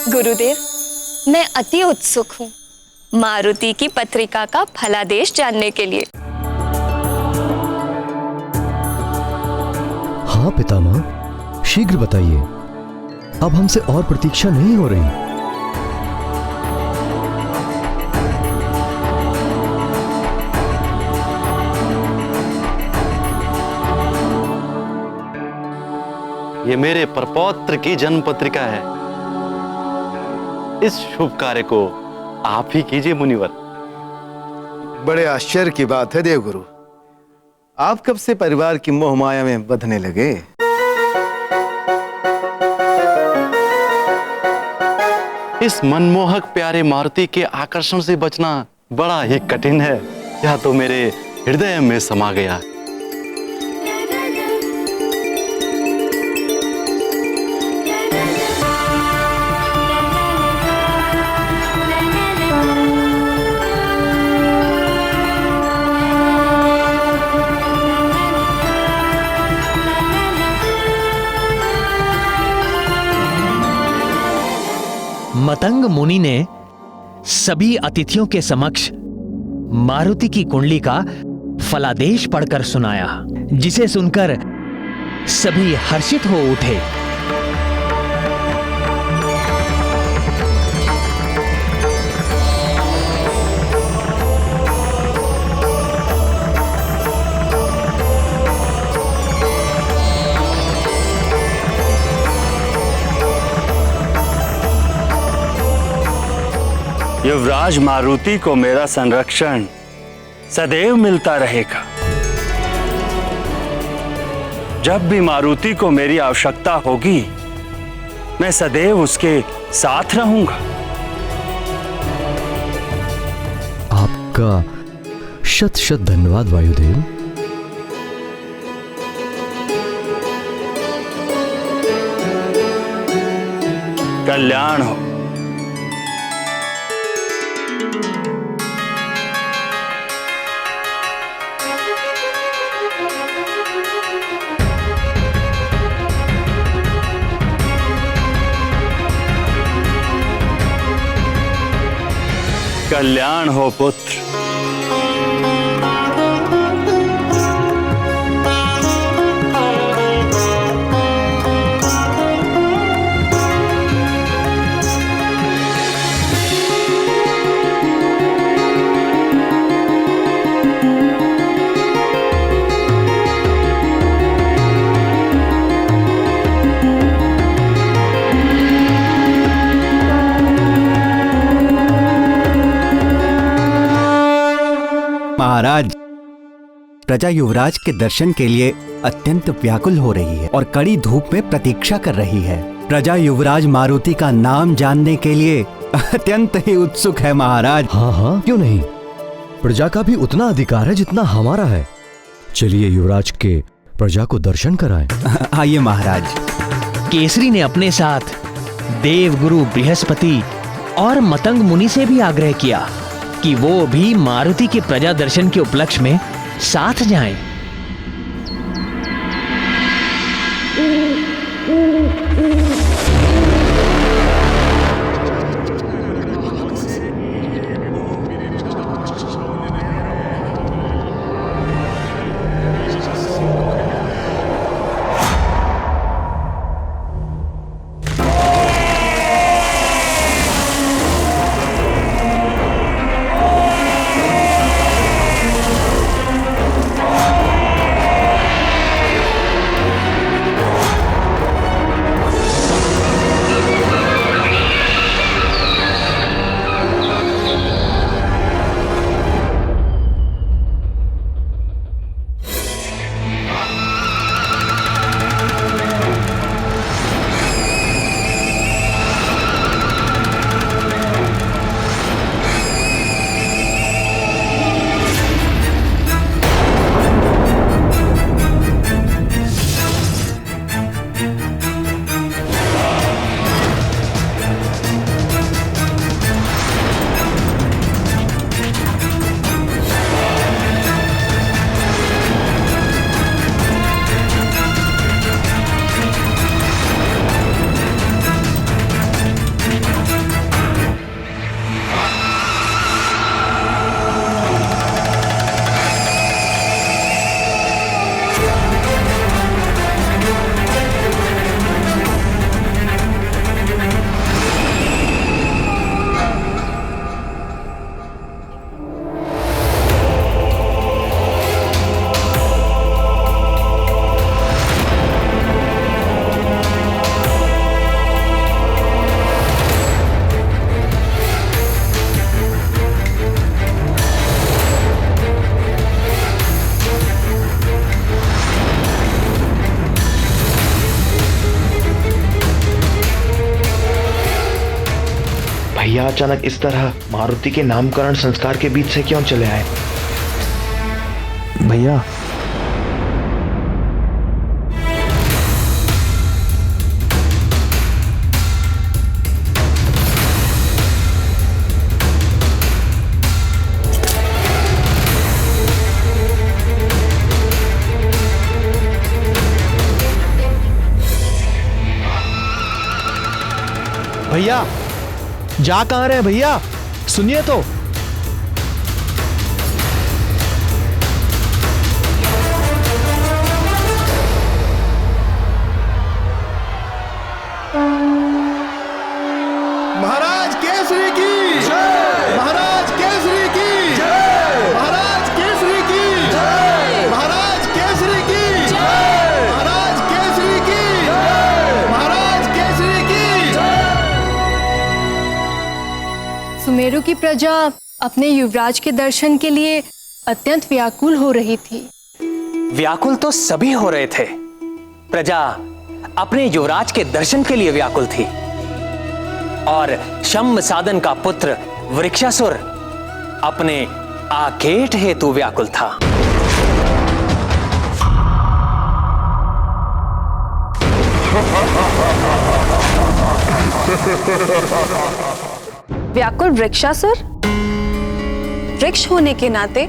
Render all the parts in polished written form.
गुरुदेव, मैं अति उत्सुक हूँ मारुति की पत्रिका का फलादेश जानने के लिए। हाँ पितामह, शीघ्र बताइए। अब हमसे और प्रतीक्षा नहीं हो रही। ये मेरे प्रपौत्र की जन्म पत्रिका है। इस शुभ कार्य को आप ही कीजिए मुनिवर। बड़े आश्चर्य की बात है देवगुरु, आप कब से परिवार की मोह माया में बंधने लगे? इस मनमोहक प्यारे मारुति के आकर्षण से बचना बड़ा ही कठिन है। यह तो मेरे हृदय में समा गया। मतंग मुनि ने सभी अतिथियों के समक्ष मारुति की कुंडली का फलादेश पढ़कर सुनाया, जिसे सुनकर सभी हर्षित हो उठे। युवराज मारुति को मेरा संरक्षण सदैव मिलता रहेगा। जब भी मारुति को मेरी आवश्यकता होगी, मैं सदैव उसके साथ रहूंगा। आपका शत शत धन्यवाद वायुदेव। कल्याण हो। कल्याण हो पुत्र। महाराज, प्रजा युवराज के दर्शन के लिए अत्यंत व्याकुल हो रही है और कड़ी धूप में प्रतीक्षा कर रही है। प्रजा युवराज मारुति का नाम जानने के लिए अत्यंत ही उत्सुक है महाराज। हाँ हाँ, क्यों नहीं। प्रजा का भी उतना अधिकार है जितना हमारा है। चलिए युवराज के प्रजा को दर्शन कराएं। आइए महाराज। केसरी ने अपने साथ देवगुरु बृहस्पति और मतंग मुनि से भी आग्रह किया कि वो भी मारुति के प्रजा दर्शन के उपलक्ष्य में साथ जाएं। भैया अचानक इस तरह मारुति के नामकरण संस्कार के बीच से क्यों चले आए? भैया, भैया जा कहाँ रहे हैं भैया? सुनिए तो। महाराज केसरी की जय, महाराज केसरी की जय, महाराज केसरी की जय, महाराज केसरी की जय, महाराज केसरी की जय, महाराज केसरी की जय। सुमेरु की प्रजा अपने युवराज के दर्शन के लिए अत्यंत व्याकुल हो रही थी। व्याकुल तो सभी हो रहे थे। प्रजा अपने युवराज के दर्शन के लिए व्याकुल थी और शम्भ साधन का पुत्र वृक्षासुर अपने आखेट हेतु व्याकुल था। व्याकुल वृक्षासुर? वृक्ष होने के नाते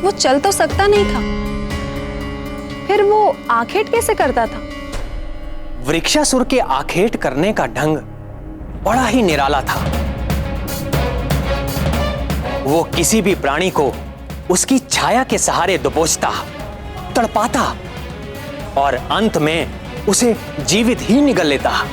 वो चल तो सकता नहीं था, फिर वो आखेट कैसे करता था? वृक्षासुर के आखेट करने का ढंग बड़ा ही निराला था। वो किसी भी प्राणी को उसकी छाया के सहारे दबोचता, तड़पाता और अंत में उसे जीवित ही निगल लेता।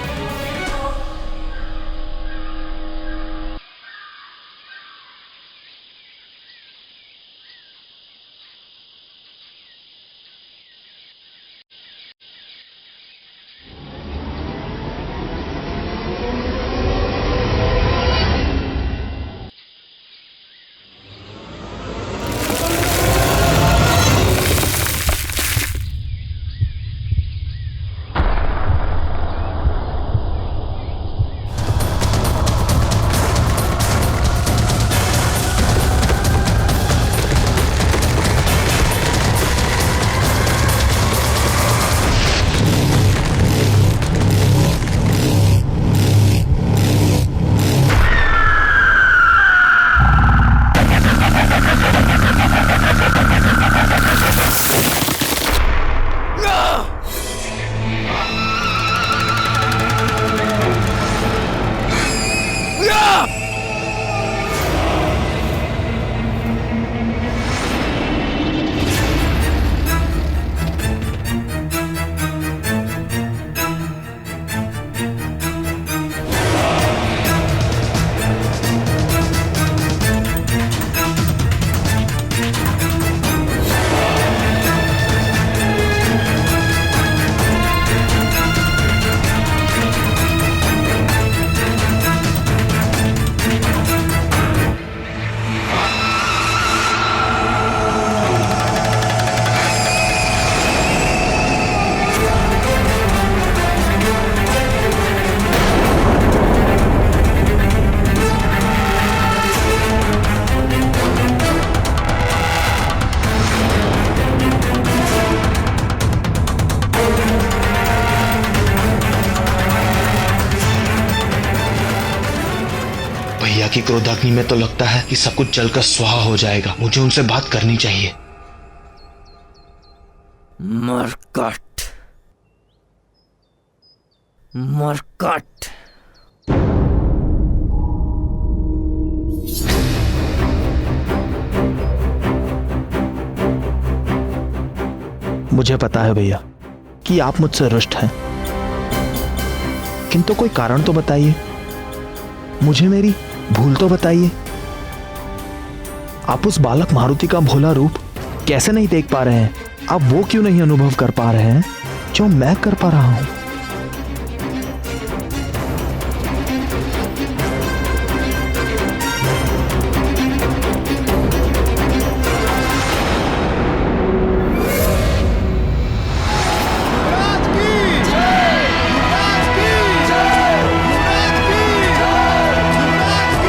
भैया की क्रोधाग्नि में तो लगता है कि सब कुछ जलकर स्वाहा हो जाएगा। मुझे उनसे बात करनी चाहिए। मरकट, मरकट। मुझे पता है भैया कि आप मुझसे रुष्ट हैं, किंतु कोई कारण तो बताइए, मुझे मेरी भूल तो बताइए। आप उस बालक मारुति का भोला रूप कैसे नहीं देख पा रहे हैं? आप वो क्यों नहीं अनुभव कर पा रहे हैं जो मैं कर पा रहा हूं? युवराज की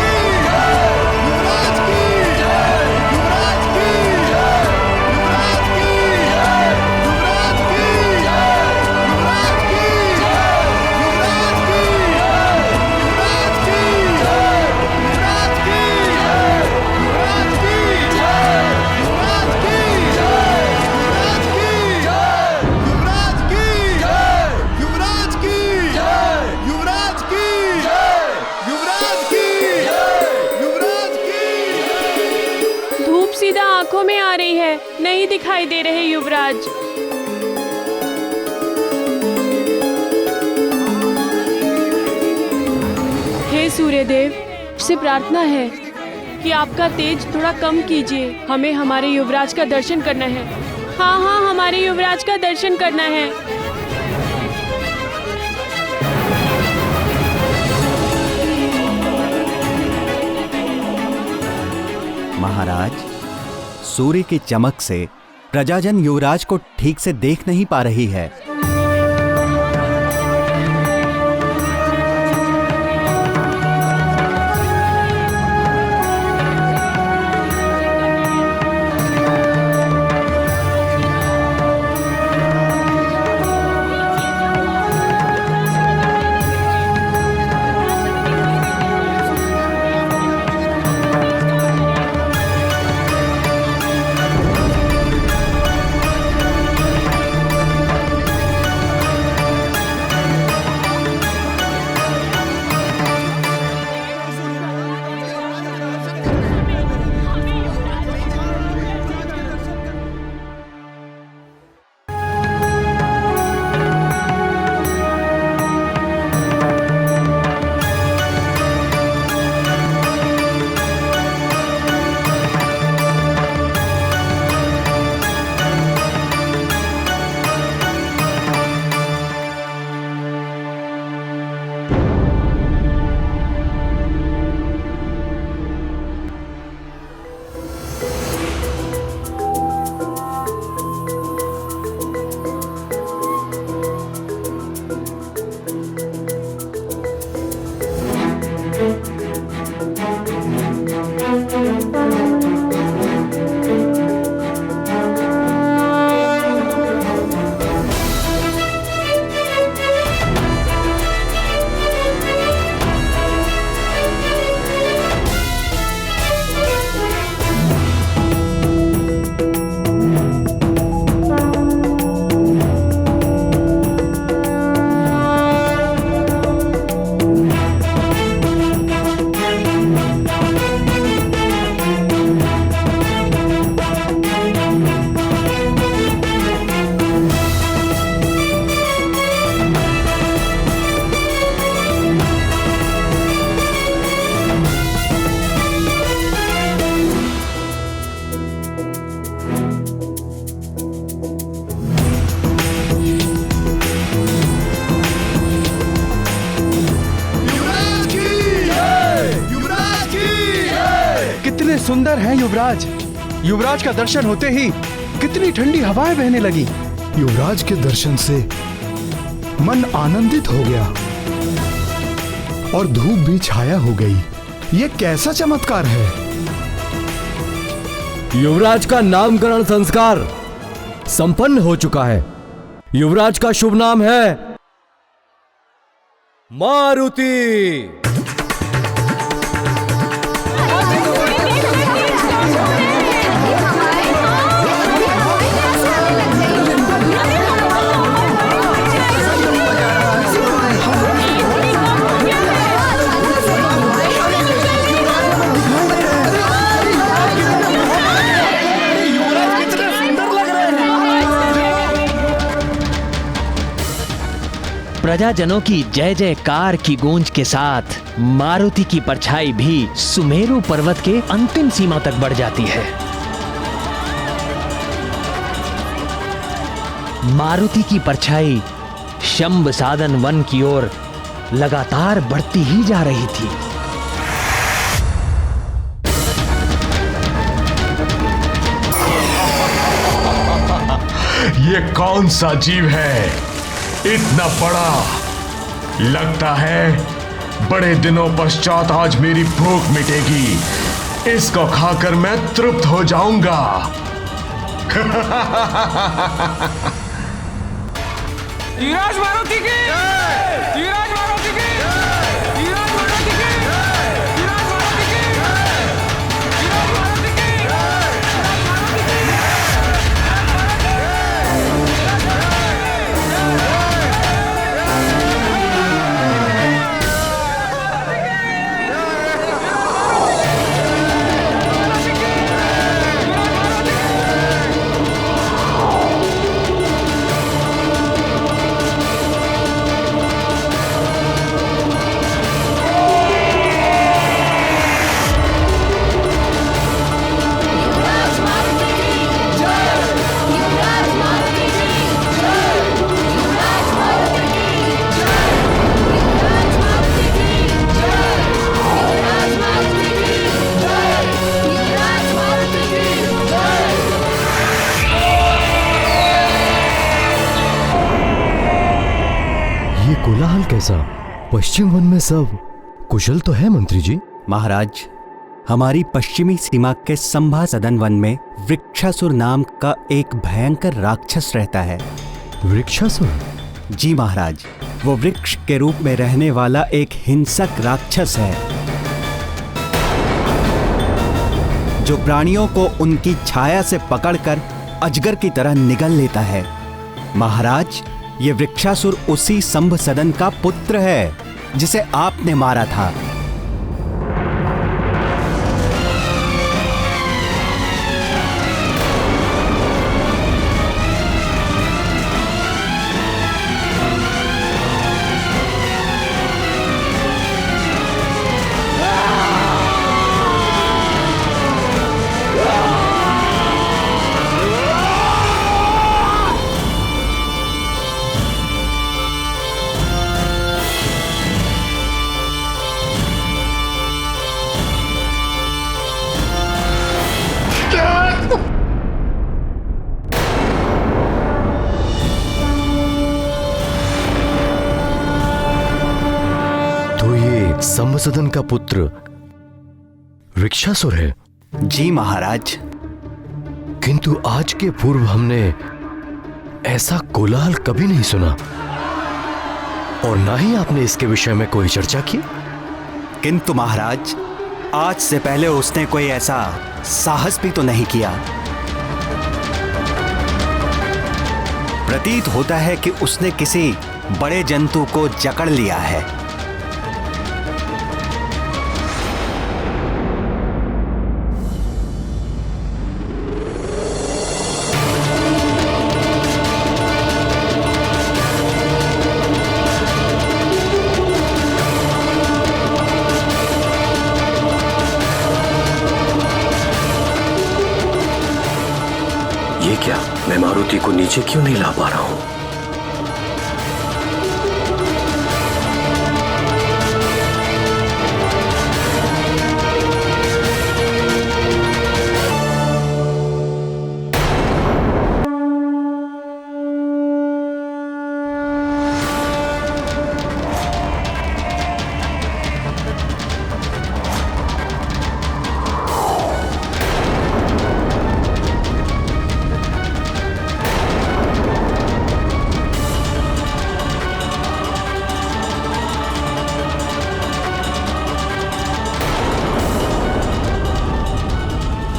है, नहीं दिखाई दे रहे युवराज। हे सूर्यदेव, से प्रार्थना है कि आपका तेज थोड़ा कम कीजिए। हमें हमारे युवराज का दर्शन करना है। हाँ हाँ, हमारे युवराज का दर्शन करना है। महाराज, सूर्य की चमक से प्रजाजन युवराज को ठीक से देख नहीं पा रही है। सुंदर है युवराज। युवराज का दर्शन होते ही कितनी ठंडी हवाएं बहने लगी। युवराज के दर्शन से मन आनंदित हो गया और धूप भी छाया हो गई। ये कैसा चमत्कार है। युवराज का नामकरण संस्कार संपन्न हो चुका है। युवराज का शुभ नाम है मारुति। प्रजाजनों की जय जयकार की गूंज के साथ मारुति की परछाई भी सुमेरु पर्वत के अंतिम सीमा तक बढ़ जाती है। मारुति की परछाई शंभ साधन वन की ओर लगातार बढ़ती ही जा रही थी। ये कौन सा जीव है इतना बड़ा? लगता है बड़े दिनों पश्चात आज मेरी भूख मिटेगी। इसको खाकर मैं तृप्त हो जाऊंगा। युवराज मारुति की, युवराज मारुति की, युवराज मारुति की, युवराज मारुति की, युवराज मारुति की, ये कोलाहल कैसा? पश्चिम वन में सब कुशल तो है मंत्री जी। महाराज, हमारी पश्चिमी सीमा के संभा सदन वन में वृक्षासुर नाम का एक भयंकर राक्षस रहता है। वृक्षासुर? जी महाराज, वो वृक्ष के रूप में रहने वाला एक हिंसक राक्षस है जो प्राणियों को उनकी छाया से पकड़कर अजगर की तरह निगल लेता है। महाराज, ये वृक्षासुर उसी संभ सदन का पुत्र है जिसे आपने मारा था। संभ सदन का पुत्र वृक्षासुर है? जी महाराज। किंतु आज के पूर्व हमने ऐसा कोलाहल कभी नहीं सुना और ना ही आपने इसके विषय में कोई चर्चा की। किंतु महाराज, आज से पहले उसने कोई ऐसा साहस भी तो नहीं किया। प्रतीत होता है कि उसने किसी बड़े जंतु को जकड़ लिया है। ये क्या? मैं मारुति को नीचे क्यों नहीं ला पा रहा हूं?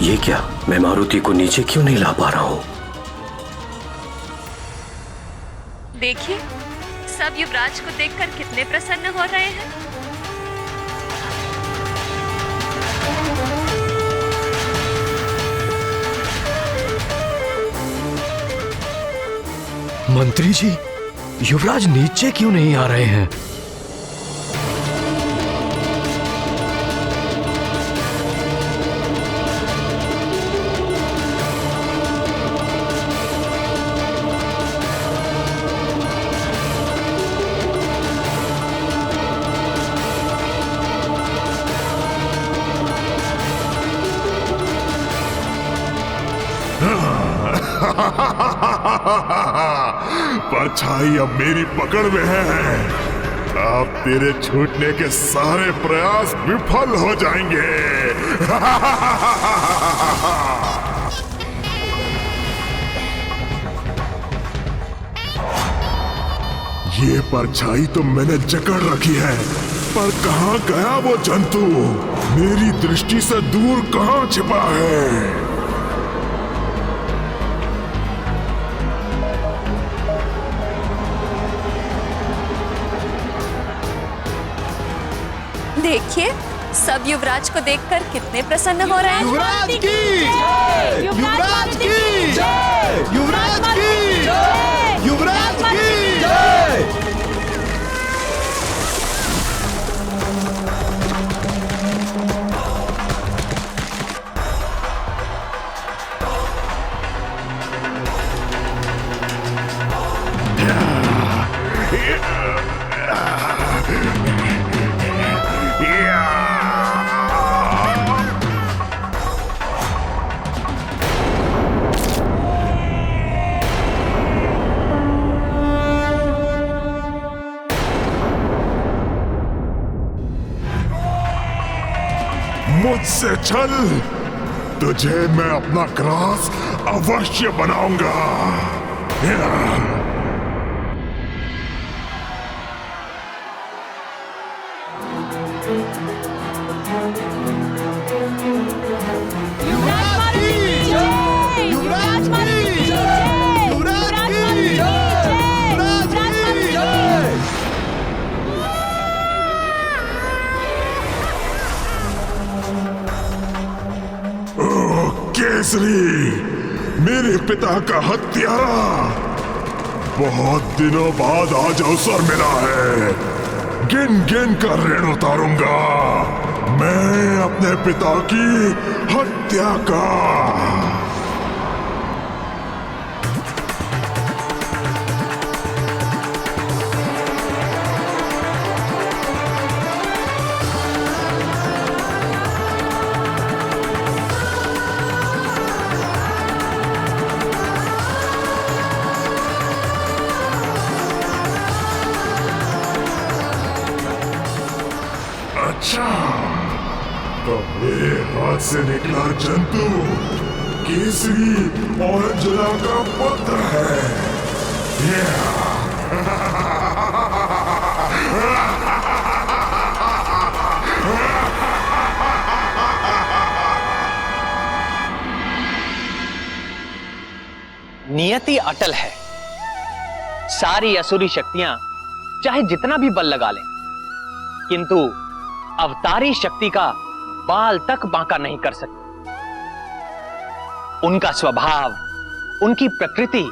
ये क्या? मैं मारुति को नीचे क्यों नहीं ला पा रहा हूं? देखिए, सब युवराज को देखकर कितने प्रसन्न हो रहे हैं। मंत्री जी, युवराज नीचे क्यों नहीं आ रहे हैं? परछाई अब मेरी पकड़ में है। अब तेरे छूटने के सारे प्रयास विफल हो जाएंगे। ये परछाई तो मैंने जकड़ रखी है, पर कहां गया वो जंतु? मेरी दृष्टि से दूर कहां छिपा है? देखिए, सब युवराज को देखकर कितने प्रसन्न हो रहे हैं। युवराज की जय! युवराज की जय! युवराज की जय! युवराज की जय! मुझसे चल, तुझे मैं अपना ग्रास अवश्य बनाऊंगा। केसरी, मेरे पिता का हत्यारा, बहुत दिनों बाद आज अवसर मिला है। गिन गिन कर ऋण उतारूंगा मैं अपने पिता की हत्या का। अच्छा, तो मेरे हाथ से निकला जंतु केसरी और अंजना का पुत्र है। नियति अटल है। सारी असुरी शक्तियां चाहे जितना भी बल लगा लें, किंतु अवतारी शक्ति का बाल तक बांका नहीं कर सकती। उनका स्वभाव, उनकी प्रकृति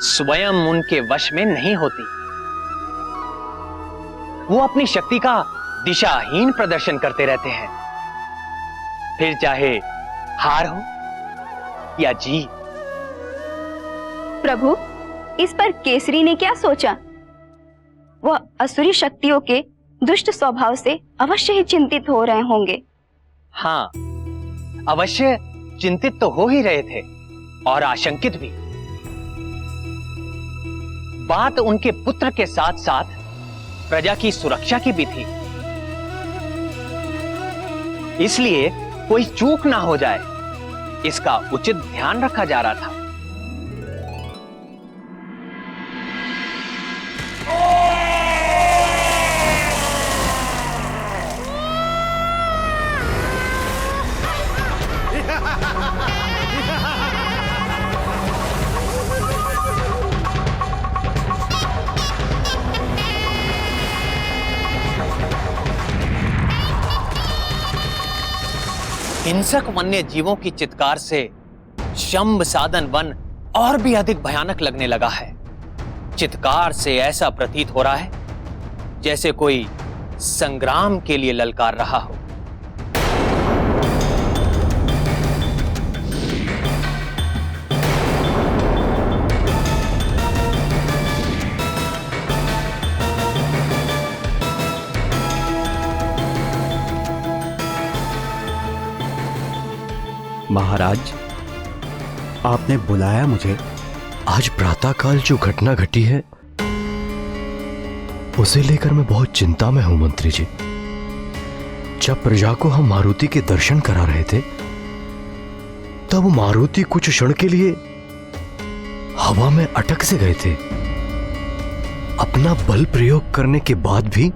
स्वयं उनके वश में नहीं होती। वो अपनी शक्ति का दिशाहीन प्रदर्शन करते रहते हैं, फिर चाहे हार हो या जीत। प्रभु, इस पर केसरी ने क्या सोचा? वह असुरी शक्तियों के दुष्ट स्वभाव से अवश्य ही चिंतित हो रहे होंगे। हाँ, अवश्य चिंतित तो हो ही रहे थे और आशंकित भी। बात उनके पुत्र के साथ साथ प्रजा की सुरक्षा की भी थी, इसलिए कोई चूक ना हो जाए, इसका उचित ध्यान रखा जा रहा था। हिंसक वन्य जीवों की चित्कार से शंभ साधन वन और भी अधिक भयानक लगने लगा है। चित्कार से ऐसा प्रतीत हो रहा है जैसे कोई संग्राम के लिए ललकार रहा हो। महाराज, आपने बुलाया मुझे? आज प्रातःकाल जो घटना घटी है उसे लेकर मैं बहुत चिंता में हूं मंत्री जी। जब प्रजा को हम मारुति के दर्शन करा रहे थे, तब मारुति कुछ क्षण के लिए हवा में अटक से गए थे। अपना बल प्रयोग करने के बाद भी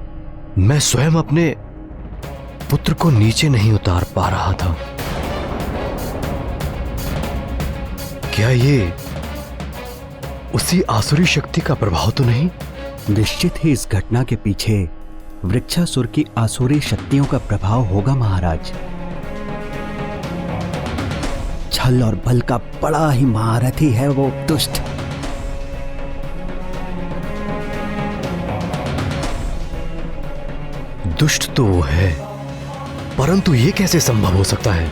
मैं स्वयं अपने पुत्र को नीचे नहीं उतार पा रहा था। क्या ये उसी आसुरी शक्ति का प्रभाव तो नहीं? निश्चित ही इस घटना के पीछे वृक्षासुर की आसुरी शक्तियों का प्रभाव होगा महाराज। छल और बल का बड़ा ही महारथी है वो दुष्ट। दुष्ट तो वो है, परंतु ये कैसे संभव हो सकता है?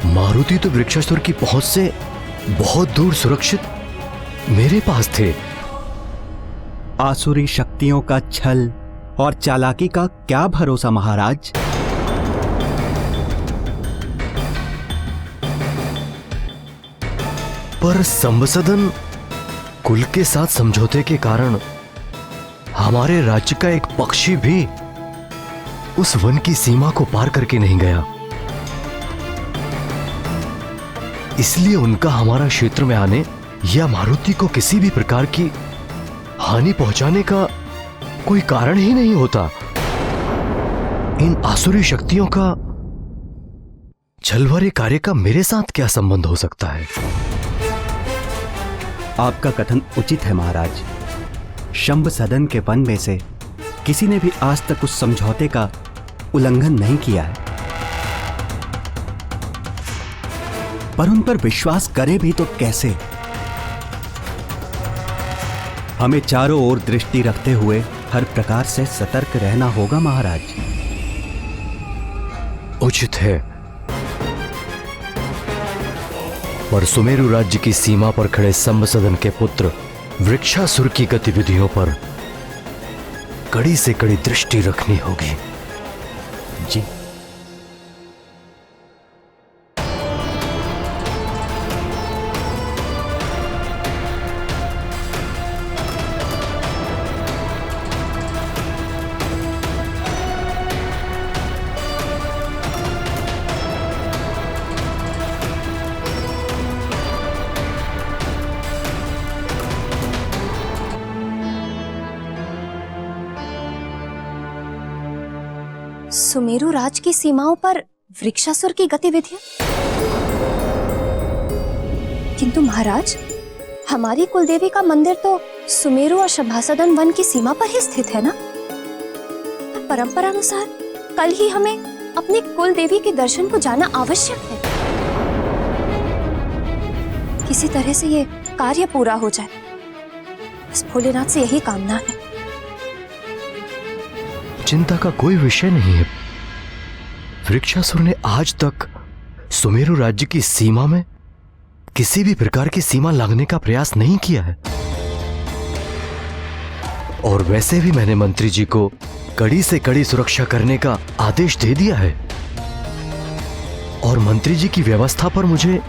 मारुति तो वृक्षासुर की पहुंच से बहुत दूर सुरक्षित मेरे पास थे। आसुरी शक्तियों का छल और चालाकी का क्या भरोसा महाराज? पर संबसदन कुल के साथ समझौते के कारण हमारे राज्य का एक पक्षी भी उस वन की सीमा को पार करके नहीं गया। इसलिए उनका हमारा क्षेत्र में आने या मारुति को किसी भी प्रकार की हानि पहुंचाने का कोई कारण ही नहीं होता। इन आसुरी शक्तियों का छलवरे कार्य का मेरे साथ क्या संबंध हो सकता है? आपका कथन उचित है महाराज। शंभ सदन के वन में से किसी ने भी आज तक उस समझौते का उल्लंघन नहीं किया है, पर उन पर विश्वास करे भी तो कैसे? हमें चारों ओर दृष्टि रखते हुए हर प्रकार से सतर्क रहना होगा महाराज। उचित है, पर सुमेरु राज्य की सीमा पर खड़े शंभ सदन के पुत्र वृक्षासुर की गतिविधियों पर कड़ी से कड़ी दृष्टि रखनी होगी। जी। सुमेरु राज की सीमाओं पर वृक्षासुर की गतिविधियां? किंतु महाराज, हमारी कुलदेवी का मंदिर तो सुमेरु और सभासदन वन की सीमा पर ही स्थित है ना? परंपरा अनुसार कल ही हमें अपनी कुलदेवी के दर्शन को जाना आवश्यक है। किसी तरह से ये कार्य पूरा हो जाए, बस भोलेनाथ से यही कामना है। चिंता का कोई विषय नहीं है। वृक्षासुर ने आज तक सुमेरु राज्य की सीमा में किसी भी प्रकार की सीमा लांघने का प्रयास नहीं किया है। और वैसे भी मैंने मंत्री जी को कड़ी से कड़ी सुरक्षा करने का आदेश दे दिया है, और मंत्री जी की व्यवस्था पर मुझे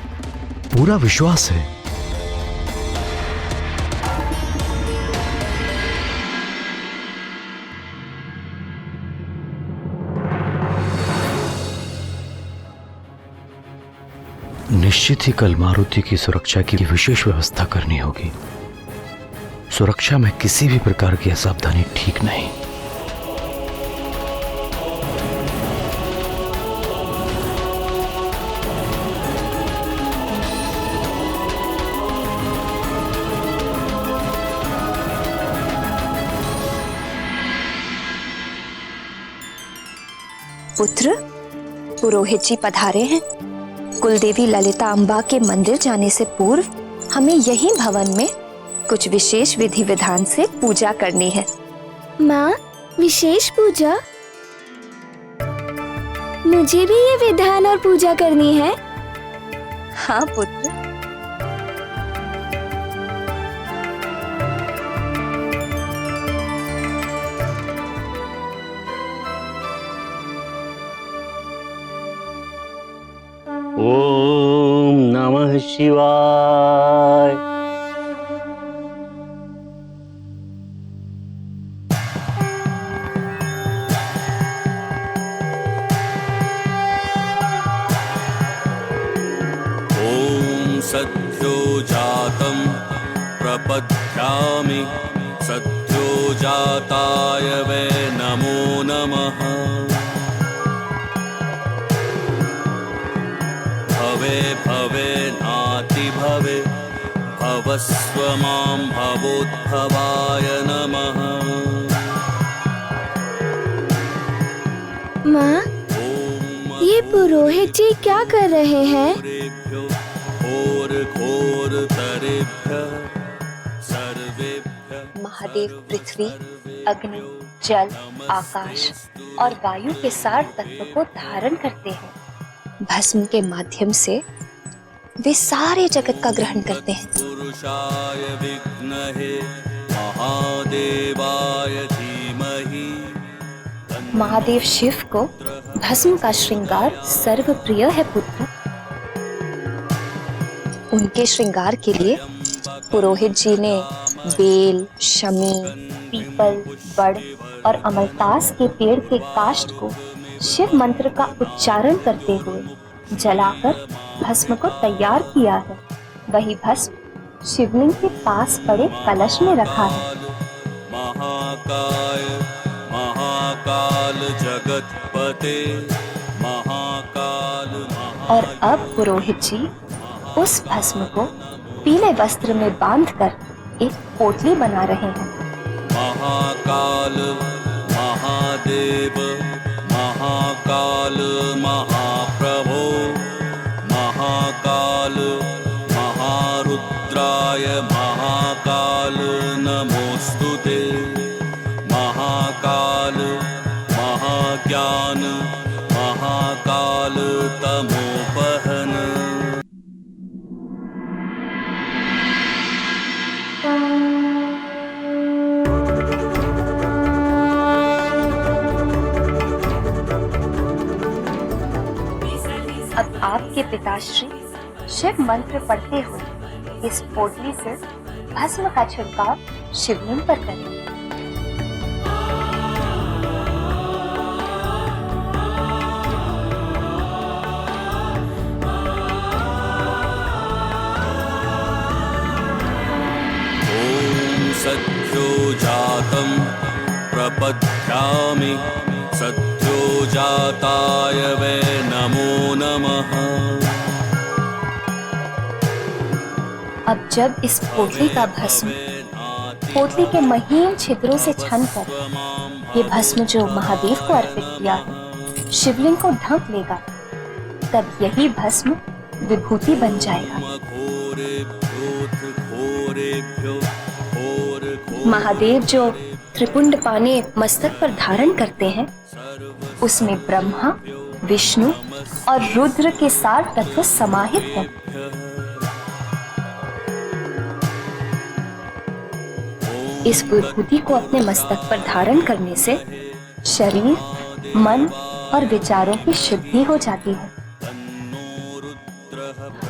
पूरा विश्वास है। निश्चित ही कल मारुति की सुरक्षा की विशेष व्यवस्था करनी होगी। सुरक्षा में किसी भी प्रकार की असावधानी ठीक नहीं। पुत्र, पुरोहित जी पधारे हैं। कुलदेवी ललिता अम्बा के मंदिर जाने से पूर्व हमें यही भवन में कुछ विशेष विधि विधान से पूजा करनी है। माँ, विशेष पूजा? मुझे भी ये विधान और पूजा करनी है। हाँ पुत्र। ओम नमः शिवाय। ओम सद्यो जातं प्रपद्यामि सद्यो जाताय वै नमो नमः। भवे भवे नाति भवे भवस्व मां भवोद्भवाय नमः। माँ, ये पुरोहित जी क्या कर रहे हैं? घोर घोर तरेभ्यः सर्वेभ्यः। महादेव पृथ्वी, अग्नि, जल, आकाश और वायु के सार तत्व को धारण करते हैं। भस्म के माध्यम से वे सारे जगत का ग्रहण करते हैं। पुरुषाय विद्महे महादेवाय धीमहि। महादेव शिव को भस्म का श्रृंगार सर्वप्रिय है पुत्र। उनके श्रृंगार के लिए पुरोहित जी ने बेल, शमी, पीपल, बड़ और अमलतास के पेड़ के काष्ठ को शिव मंत्र का उच्चारण करते हुए जलाकर भस्म को तैयार किया है वही भस्म शिवलिंग के पास पड़े कलश में रखा है। महाकाय महाकाल जगतपते महाकाल और अब पुरोहित जी उस भस्म को पीले वस्त्र में बांधकर एक पोटली बना रहे हैं। महाकाल महादेव महाकाल महाप्रभो महाकाल महारुद्राय महाकाल नमोस्तुते महाकाल महाज्ञान महाकाल तमोपहन। अब आपके पिताश्री शिव मंत्र पढ़ते हुए इस पोटली से भस्म का छिड़काव शिवलिंग पर करें। ओम सत्यो जातं प्रपद्यामि सत्यो जाताय वै नमो नमः। अब जब इस पोटली का भस्म पोटली के महीन छिद्रों से छनकर ये भस्म जो महादेव को अर्पित किया है शिवलिंग को ढक लेगा, तब यही भस्म विभूति बन जाएगा। महादेव जो त्रिपुंड पाने मस्तक पर धारण करते हैं उसमें ब्रह्मा, विष्णु और रुद्र के 4 तत्व समाहित हैं। इस विभूति को अपने मस्तक पर धारण करने से शरीर, मन और विचारों की शुद्धि हो जाती है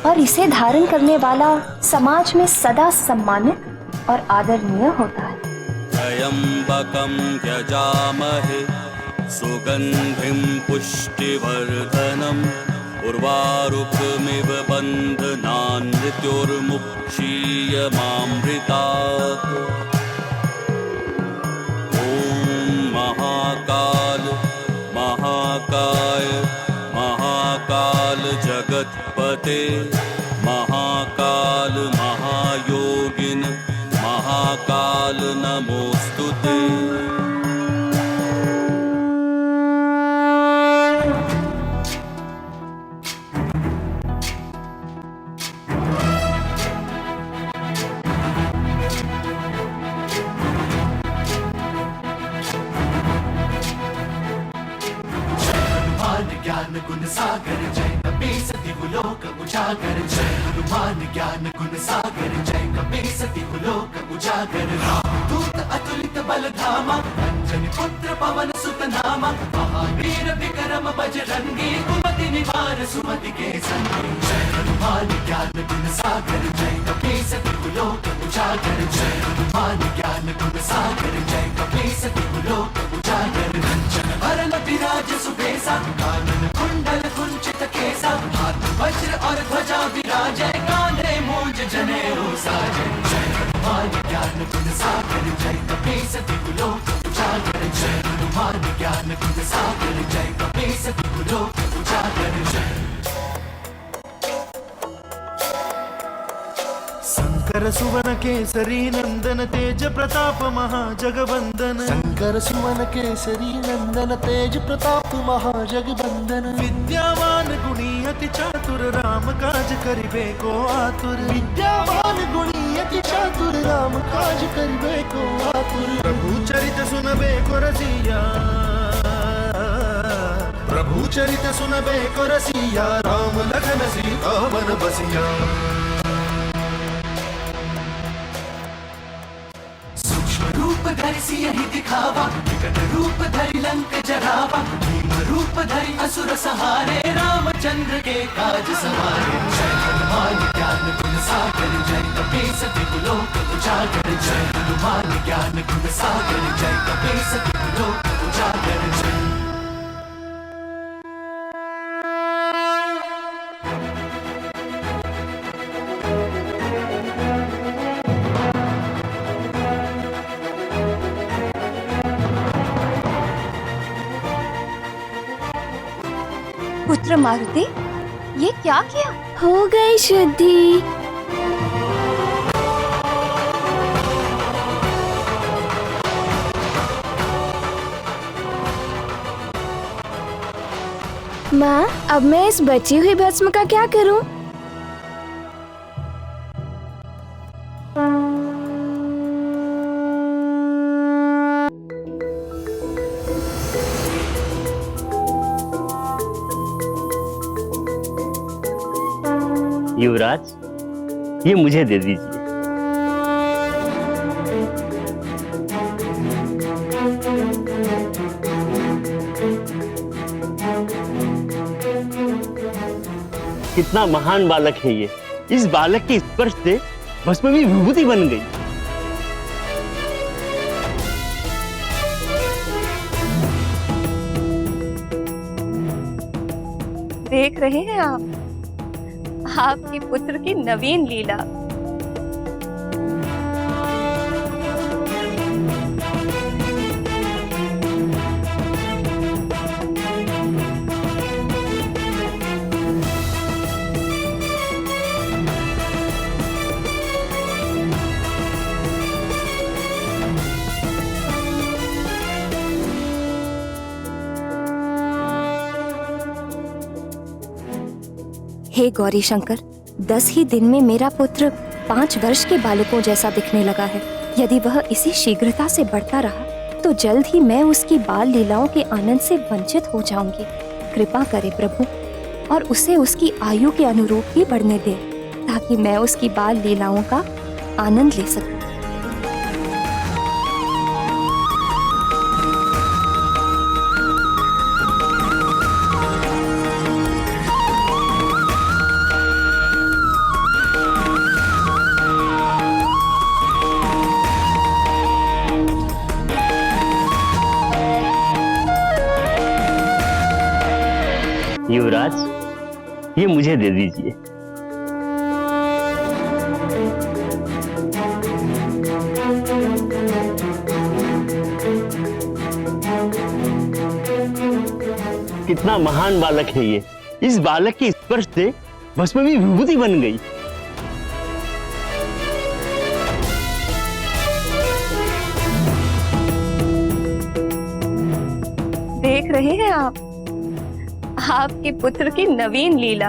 और इसे धारण करने वाला समाज में सदा सम्मानित और आदरणीय होता है। त्र्यंबकं यजामहे सुगंधिं पुष्टिवर्धनम् उर्वारुकमिव बन्धनान् मृत्युर्मुक्षीयमामृतात्। महाकाल महाकाय महाकाल जगतपते महाकाल महायोगिन महाकाल नमोस्तुते। ज्ञान गुण सागर जय कपीसति लोक उजागर जय हनुमान ज्ञान गुण सागर जय कपीसति लोक उजागर दूत अतुलित बल धामा अंजनी पुत्र पवन सुत नामा महावीर विक्रम बजरंगी कुमति निवार सुमति के संगी जय हनुमान ज्ञान गुण सागर जय कपीसति लोक उजागर जय हनुमान ज्ञान गुण सागर जय कपीसति लोक उजागर रंजन भरन विराज सुबेसा कानन कुंडल कुंचित केसा हाथ वज्र और ध्वजा विराजय कांधे मूंज जनेऊ साजय जय हनुमान ज्ञान गुण सागर जय कपीसति लोक उजागर जय हनुमान ज्ञान गुण सागर जय कपीसति लोक उजागर जय। शंकर सुवन केसरी नंदन तेज प्रताप महाजगवंदन शंकर सुवन केसरी नंदन तेज प्रताप महाजगवंदन विद्यावान गुणी अति चातुर राम काज करिबे को आतुर विद्यावान गुणी अति चातुर राम काज करिबे को आतुर प्रभु चरित सुनबे को रसिया प्रभु चरित सुनबे को रसिया राम लखन सीता वन बसिया। रूप धरि सियहि दिखावा विकट रूप धरि लंक जरावा भीम रूप धरि असुर सहारे रामचंद्र के काज सवारे जय हनुमान ज्ञान गुण सागर जय कपीसति लोक उजागर जय हनुमान ज्ञान गुण सागर जय कपीसति लोक उजागर जय। पुत्र मारुति, ये क्या किया? हो गई शुद्धि। माँ, अब मैं इस बची हुई भस्म का क्या करूं? युवराज, ये मुझे दे दीजिए। कितना महान बालक है ये। इस बालक के स्पर्श से भस्म भी विभूति बन गई। देख रहे हैं आप आपके पुत्र की नवीन लीला। हे गौरी शंकर, 10 ही दिन में मेरा पुत्र 5 वर्ष के बालकों जैसा दिखने लगा है। यदि वह इसी शीघ्रता से बढ़ता रहा तो जल्द ही मैं उसकी बाल लीलाओं के आनंद से वंचित हो जाऊंगी। कृपा करे प्रभु और उसे उसकी आयु के अनुरूप ही बढ़ने दे, ताकि मैं उसकी बाल लीलाओं का आनंद ले सकूं। युवराज, ये मुझे दे दीजिए। कितना महान बालक है ये। इस बालक के स्पर्श से भस्म भी विभूति बन गई। देख रहे हैं आप आपके पुत्र की नवीन लीला।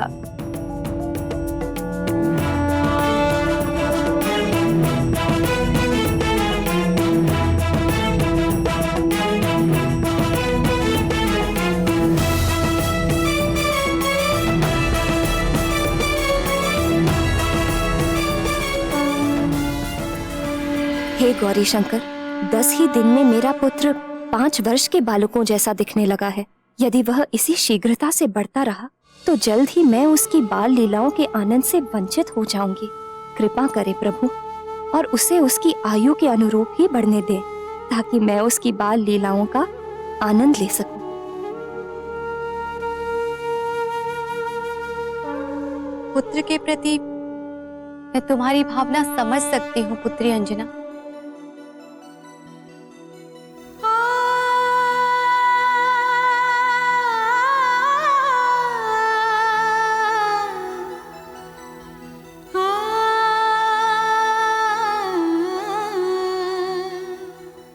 हे गौरी शंकर, 10 ही दिन में मेरा पुत्र 5 वर्ष के बालकों जैसा दिखने लगा है। यदि वह इसी शीघ्रता से बढ़ता रहा तो जल्द ही मैं उसकी बाल लीलाओं के आनंद से वंचित हो जाऊंगी। कृपा करे प्रभु और उसे उसकी आयु के अनुरूप ही बढ़ने दे, ताकि मैं उसकी बाल लीलाओं का आनंद ले सकूं। पुत्र के प्रति मैं तुम्हारी भावना समझ सकती हूँ पुत्री अंजना।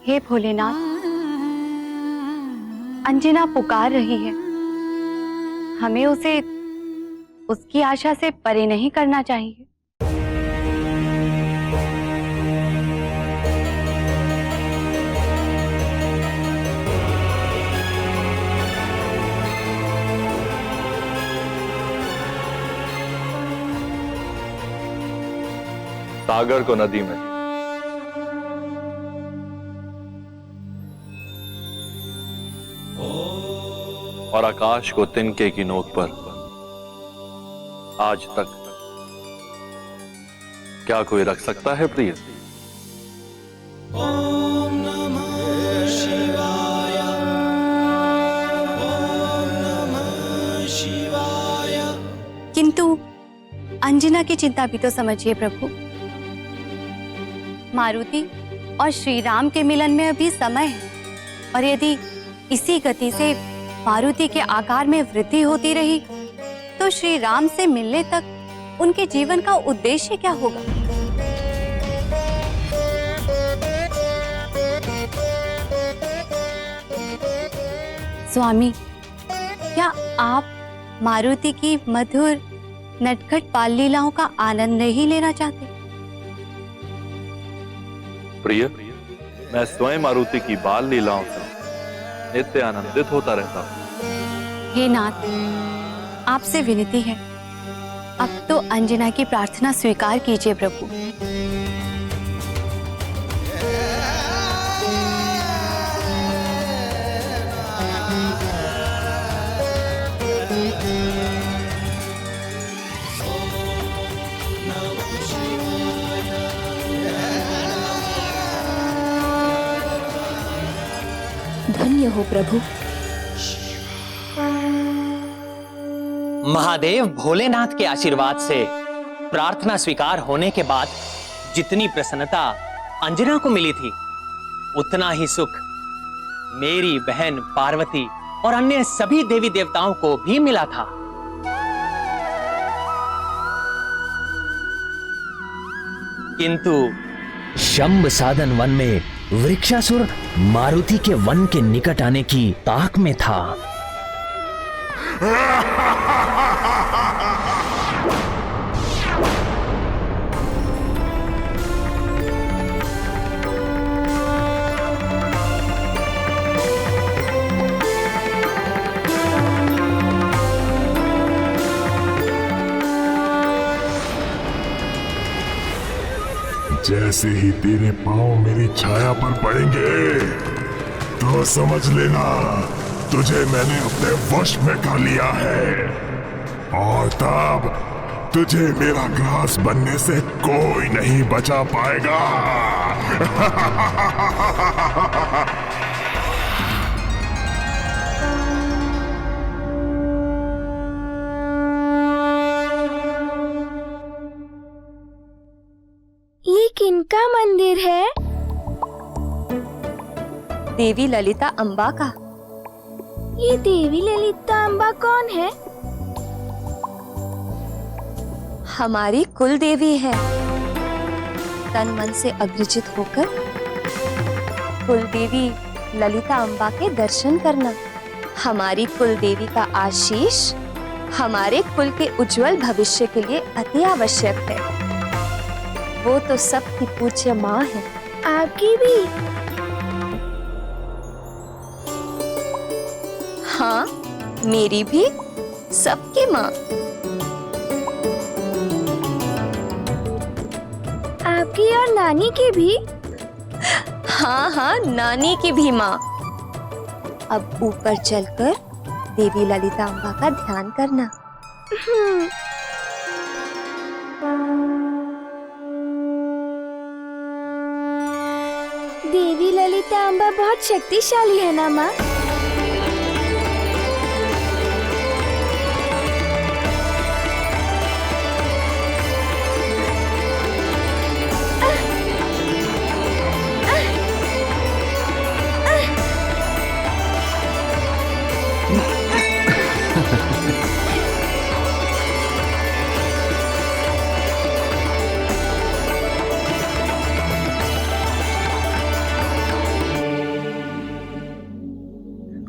हे भोलेनाथ, अंजना पुकार रही है। हमें उसे उसकी आशा से परे नहीं करना चाहिए। सागर को नदी में, और आकाश को तिनके की नोक पर आज तक क्या कोई रख सकता है प्रिय? ओम नमः शिवाय, ओम नमः शिवाय। किंतु अंजना की चिंता भी तो समझिए प्रभु। मारुति और श्री राम के मिलन में अभी समय है, और यदि इसी गति से मारुति के आकार में वृद्धि होती रही तो श्री राम से मिलने तक उनके जीवन का उद्देश्य क्या होगा? स्वामी, क्या आप मारुति की मधुर नटखट बाल लीलाओं का आनंद नहीं लेना चाहते? प्रिय, मैं स्वयं मारुति की बाल लीलाओं से नित्य आनंदित होता रहता हूँ। हे नाथ, आपसे विनती है, अब तो अंजना की प्रार्थना स्वीकार कीजिए प्रभु। धन्य हो प्रभु। महादेव भोलेनाथ के आशीर्वाद से प्रार्थना स्वीकार होने के बाद जितनी प्रसन्नता अंजना को मिली थी, उतना ही सुख मेरी बहन पार्वती और अन्य सभी देवी देवताओं को भी मिला था। किंतु शंभ साधन वन में वृक्षासुर मारुति के वन के निकट आने की ताक में था। जैसे ही तेरे पांव मेरी छाया पर पड़ेंगे तो समझ लेना तुझे मैंने अपने वश में कर लिया है, और तब तुझे मेरा ग्रास बनने से कोई नहीं बचा पाएगा। ये किनका मंदिर है? देवी ललिता अम्बा का। ये देवी ललिता अम्बा कौन है? हमारी कुल देवी है। तन मन से अग्रजित होकर कुल देवी ललिता अम्बा के दर्शन करना हमारी कुल देवी का आशीष हमारे कुल के उज्जवल भविष्य के लिए अति आवश्यक है। वो तो सबकी पूज्य माँ है। आपकी भी? हाँ, मेरी भी, सबकी माँ। आपकी और नानी की भी? हाँ हाँ, नानी की भी माँ। अब ऊपर चलकर देवी ललिता अम्बा का ध्यान करना। देवी ललिता अम्बा बहुत शक्तिशाली है ना माँ?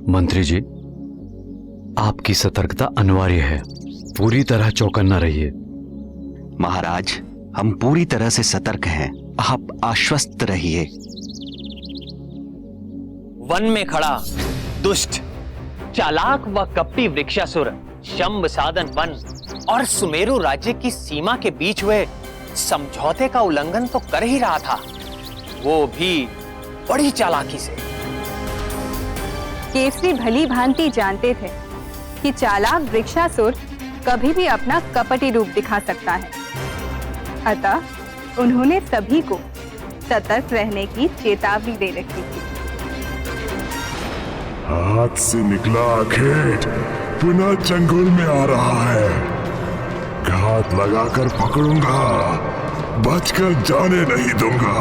मंत्री जी, आपकी सतर्कता अनिवार्य है। पूरी तरह चौकन्ना रहिए। महाराज, हम पूरी तरह से सतर्क हैं। आप आश्वस्त रहिए। वन में खड़ा दुष्ट, चालाक व कपटी वृक्षासुर शंभ साधन वन और सुमेरु राज्य की सीमा के बीच हुए समझौते का उल्लंघन तो कर ही रहा था, वो भी बड़ी चालाकी से। केसरी भली भांति जानते थे कि चालाक वृक्षासुर कभी भी अपना कपटी रूप दिखा सकता है, अतः उन्होंने सभी को सतर्क रहने की चेतावनी दे रखी थी। हाथ से निकला अखेट पुनः चंगुल में आ रहा है। घात लगाकर पकड़ूंगा, बचकर जाने नहीं दूंगा।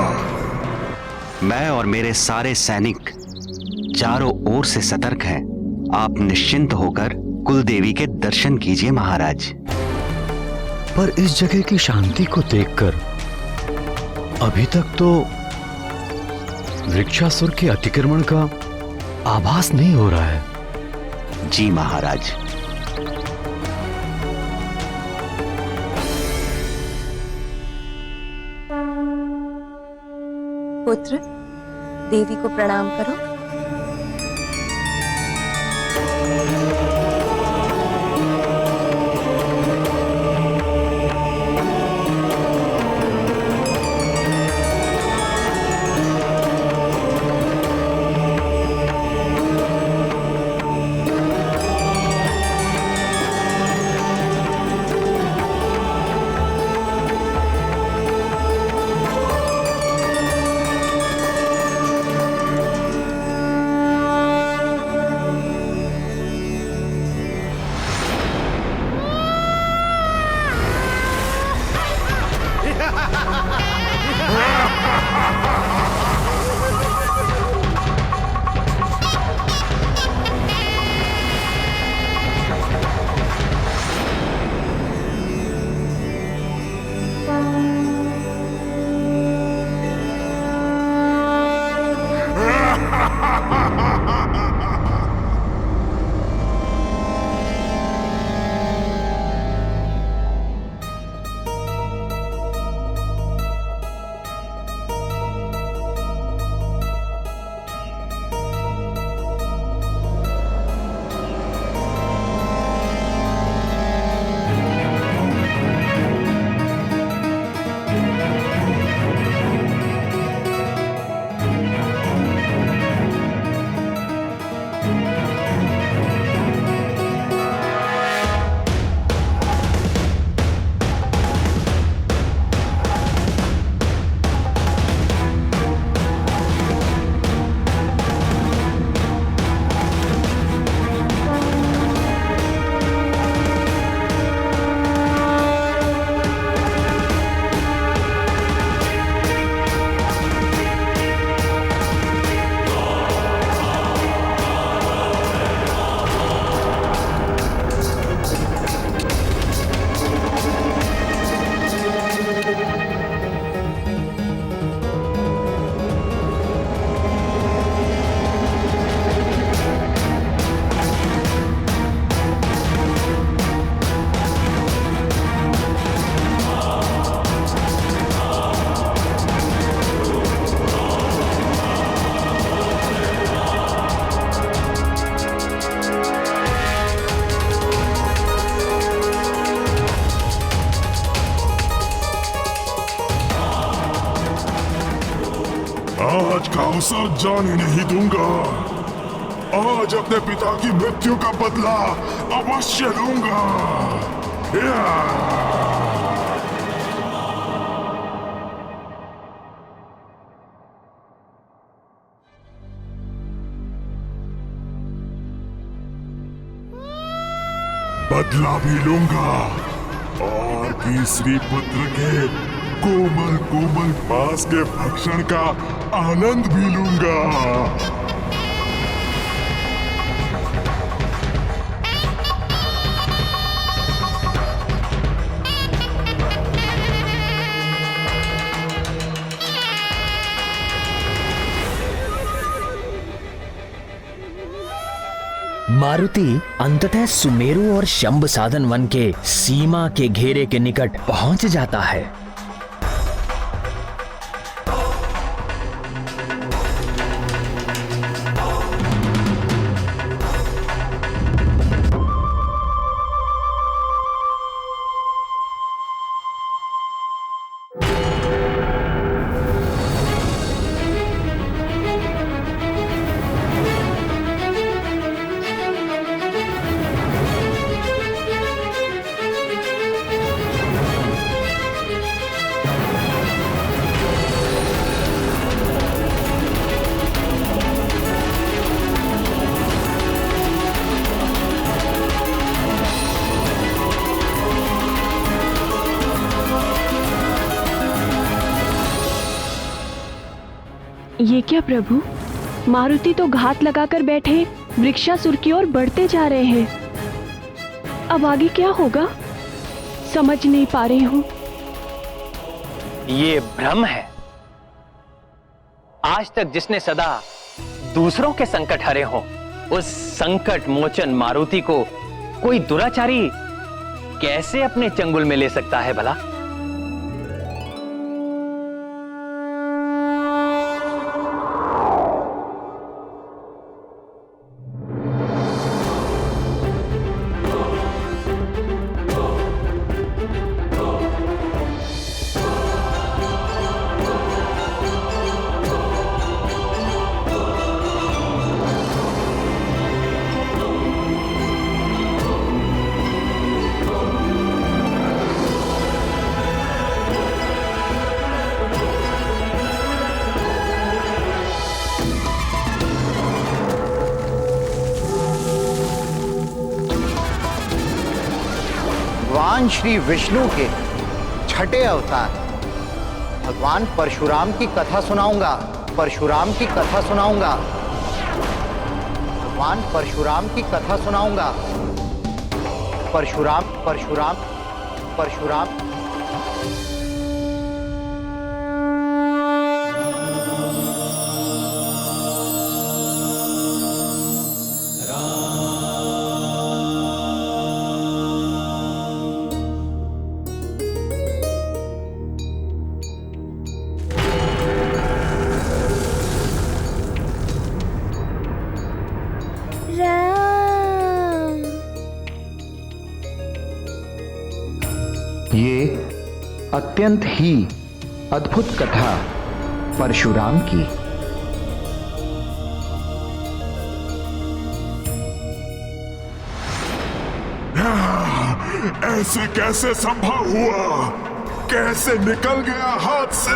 मैं और मेरे सारे सैनिक चारों ओर से सतर्क हैं। आप निश्चिंत होकर कुलदेवी के दर्शन कीजिए महाराज। पर इस जगह की शांति को देखकर अभी तक तो वृक्षासुर के अतिक्रमण का आभास नहीं हो रहा है। जी महाराज। पुत्र, देवी को प्रणाम करो। आज का अवसर जाने नहीं दूंगा। आज अपने पिता की मृत्यु का बदला अवश्य लूंगा। बदला भी लूंगा और केसरी पुत्र के कोमल कोमल मांस के भक्षण का आनंद भी लूंगा। मारुति अंततः सुमेरु और शंभ साधन वन के सीमा के घेरे के निकट पहुंच जाता है। ये क्या प्रभु, मारुति तो घात लगाकर बैठे वृक्षासुर की ओर बढ़ते जा रहे हैं। अब आगे क्या होगा समझ नहीं पा रही हूँ। ये भ्रम है। आज तक जिसने सदा दूसरों के संकट हरे हो, उस संकट मोचन मारुति को कोई दुराचारी कैसे अपने चंगुल में ले सकता है भला? भगवान श्री विष्णु के छठे अवतार भगवान परशुराम की कथा सुनाऊंगा। परशुराम की कथा सुनाऊंगा। भगवान परशुराम की कथा सुनाऊंगा। परशुराम परशुराम परशुराम। ये अत्यंत ही अद्भुत कथा परशुराम की। ऐसे कैसे संभव हुआ? कैसे निकल गया हाथ से?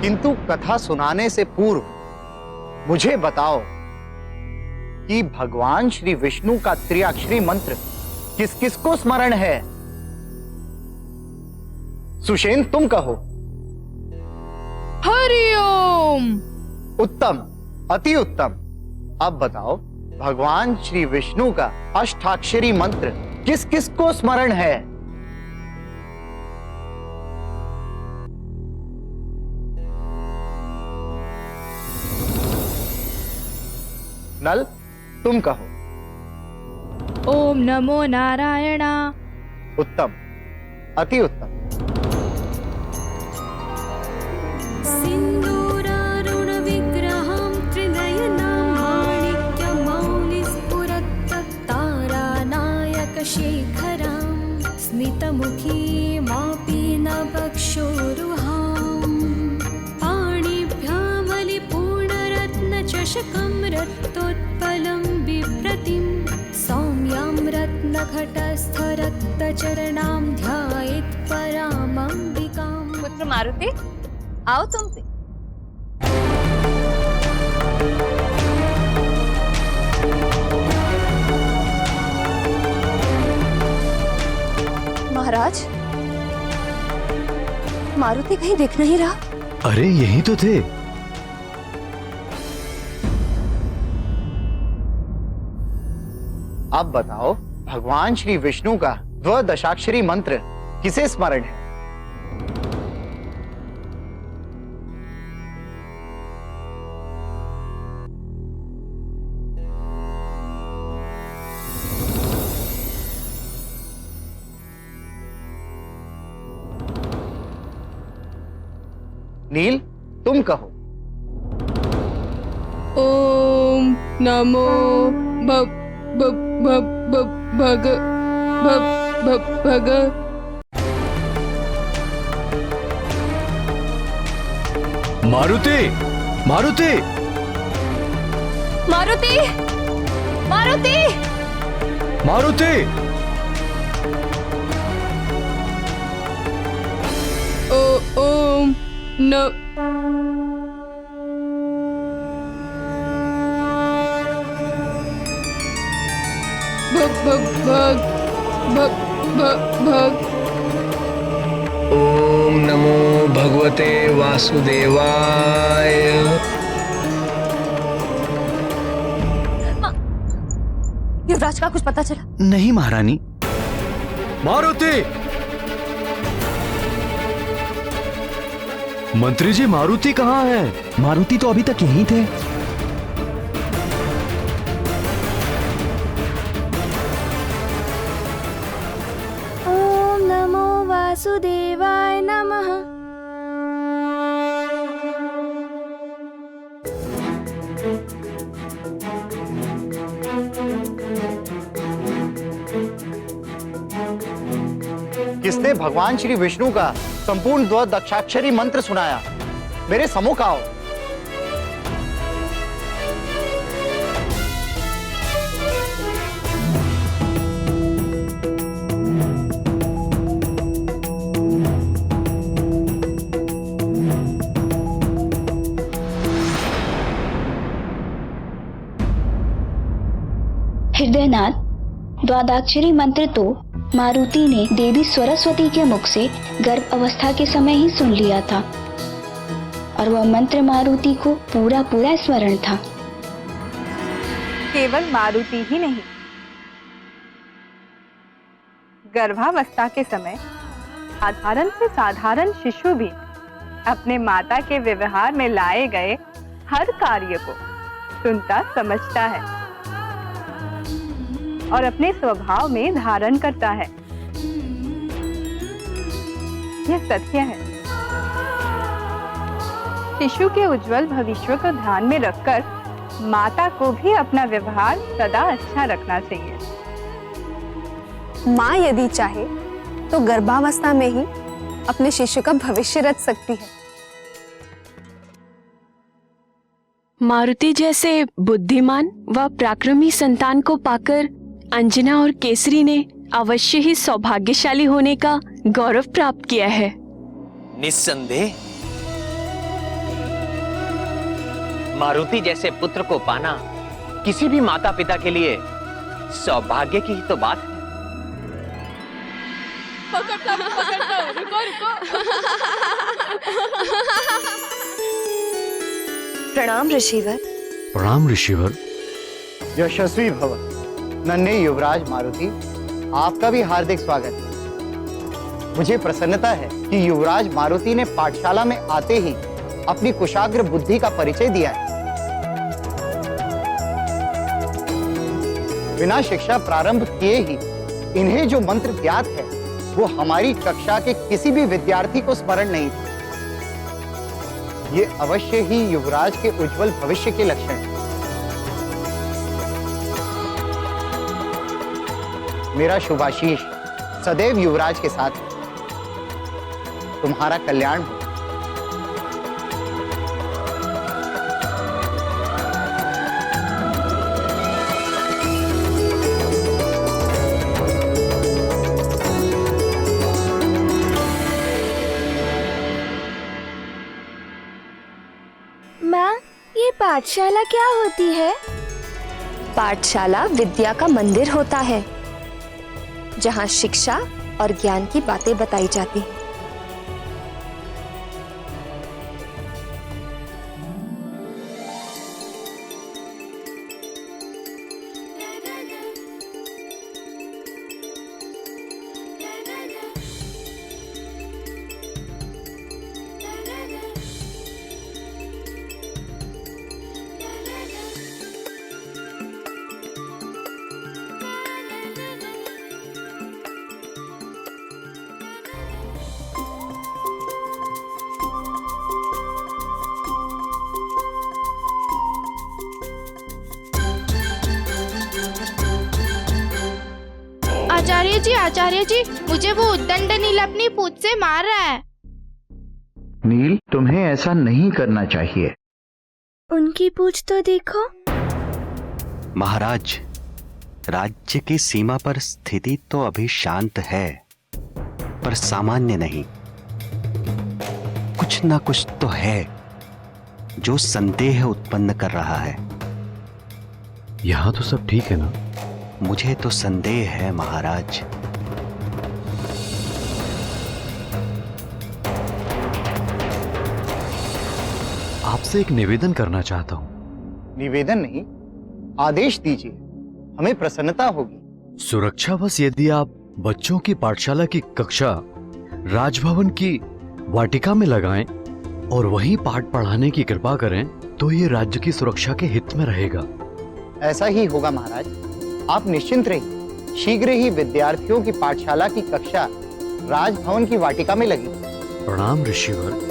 किंतु कथा सुनाने से पूर्व मुझे बताओ कि भगवान श्री विष्णु का त्रिअक्षरी मंत्र किस किस को स्मरण है? सुषेण तुम कहो। हरिओम। उत्तम, अति उत्तम। अब बताओ भगवान श्री विष्णु का अष्टाक्षरी मंत्र किस किस को स्मरण है? नल तुम कहो। ओम नमो नारायणा। उत्तम, अति उत्तम। सिन्दूरारुण विग्रहं त्रिनयनं माणिक्यमौलिस्फुरत् तारानायक शेखरं स्मितमुखीमापि नभक्षोरुहां पाणिभ्यामलिपूर्णरत्नचषकं रक्तोत्पलं बिभ्रतिं सौम्यां रत्नघटस्थरक्तचरणां ध्यायेत् परामम्बिकां। पुत्र मारुति, आओ तुम भी। महाराज, मारुति कहीं दिख नहीं रहा। अरे यही तो थे। अब बताओ भगवान श्री विष्णु का द्वादशाक्षरी मंत्र किसे स्मरण है? नील तुम कहो। ओम नमो भग मारुति, मारुति, मारुति, मारुति, मारुति। ओम न ओम नमो भगवते वासुदेवाय। युवराज का कुछ पता चला? नहीं महारानी। मारुति! मंत्री जी, मारुति कहाँ है? मारुति तो अभी तक यहीं थे। ओम नमो वासुदेवाय नमः। किसने भगवान श्री विष्णु का संपूर्ण द्वादशाक्षरी मंत्र सुनाया? मेरे सम्मुख आओ। हृदयनाथ, द्वादशाक्षरी मंत्र तो मारुति ने देवी सरस्वती के मुख से गर्भ अवस्था के समय ही सुन लिया था और वह मंत्र मारुति को पूरा पूरा स्मरण था। केवल मारुति ही नहीं, गर्भावस्था के समय साधारण से साधारण शिशु भी अपने माता के व्यवहार में लाए गए हर कार्य को सुनता समझता है और अपने स्वभाव में धारण करता है। यह सत्य है। शिशु के उज्जवल भविष्य को ध्यान में रखकर माता को भी अपना व्यवहार सदा अच्छा रखना चाहिए। माँ यदि चाहे तो गर्भावस्था में ही अपने शिशु का भविष्य रच सकती है। मारुति जैसे बुद्धिमान व पराक्रमी संतान को पाकर अंजना और केसरी ने अवश्य ही सौभाग्यशाली होने का गौरव प्राप्त किया है। निस्संदेह मारुति जैसे पुत्र को पाना किसी भी माता पिता के लिए सौभाग्य की ही तो बात है। रुको रुको। प्रणाम ऋषिवर। प्रणाम ऋषिवर। यशस्वी भव नन्हे युवराज मारुति, आपका भी हार्दिक स्वागत है। मुझे प्रसन्नता है कि युवराज मारुति ने पाठशाला में आते ही अपनी कुशाग्र बुद्धि का परिचय दिया है। बिना शिक्षा प्रारंभ किए ही इन्हें जो मंत्र ज्ञात है वो हमारी कक्षा के किसी भी विद्यार्थी को स्मरण नहीं था। ये अवश्य ही युवराज के उज्जवल भविष्य के लक्षण हैं। मेरा शुभाशीष सदैव युवराज के साथ है। तुम्हारा कल्याण हो। माँ, ये पाठशाला क्या होती है? पाठशाला विद्या का मंदिर होता है, जहाँ शिक्षा और ज्ञान की बातें बताई जाती हैं। आचार्य जी, मुझे वो उद्दंड नील अपनी पूंछ से मार रहा है। नील, तुम्हें ऐसा नहीं करना चाहिए। उनकी पूंछ तो देखो। महाराज, राज्य की सीमा पर स्थिति तो अभी शांत है, पर सामान्य नहीं। कुछ ना कुछ तो है जो संदेह उत्पन्न कर रहा है। यहां तो सब ठीक है ना? मुझे तो संदेह है महाराज। आपसे एक निवेदन करना चाहता हूं। निवेदन नहीं, आदेश दीजिए। हमें प्रसन्नता होगी। सुरक्षा बस यदि आप बच्चों की पाठशाला की कक्षा राजभवन की वाटिका में लगाएं और वहीं पाठ पढ़ाने की कृपा करें तो ये राज्य की सुरक्षा के हित में रहेगा। ऐसा ही होगा महाराज, आप निश्चिंत रहिए। शीघ्र ही विद्यार्थियों की पाठशाला की कक्षा राजभवन की वाटिका में लगी। प्रणाम ऋषिवर।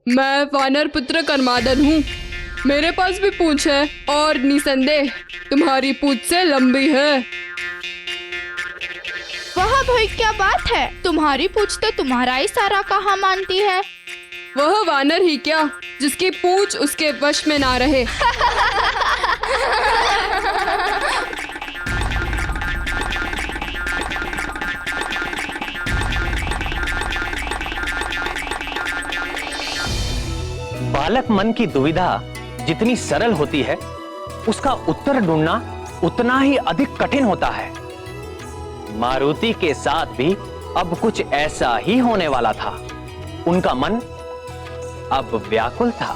मैं वानर पुत्र कर्मादन हूँ। मेरे पास भी पूंछ है और निसंदेह तुम्हारी पूंछ से लंबी है। वह भाई क्या बात है, तुम्हारी पूंछ तो तुम्हारा इशारा कहाँ मानती है। वह वानर ही क्या जिसकी पूंछ उसके वश में ना रहे। बालक मन की दुविधा जितनी सरल होती है, उसका उत्तर ढूंढना उतना ही अधिक कठिन होता है। मारुति के साथ भी अब कुछ ऐसा ही होने वाला था। उनका मन अब व्याकुल था।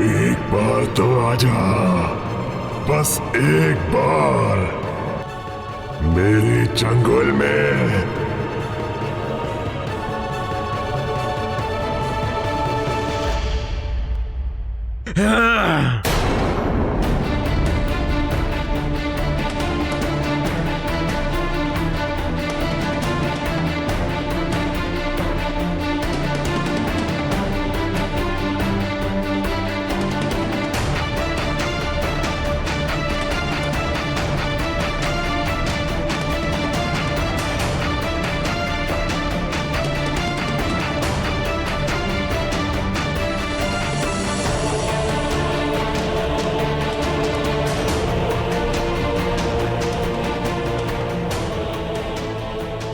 एक बार तो आजा, बस एक बार मेरे चंगुल में।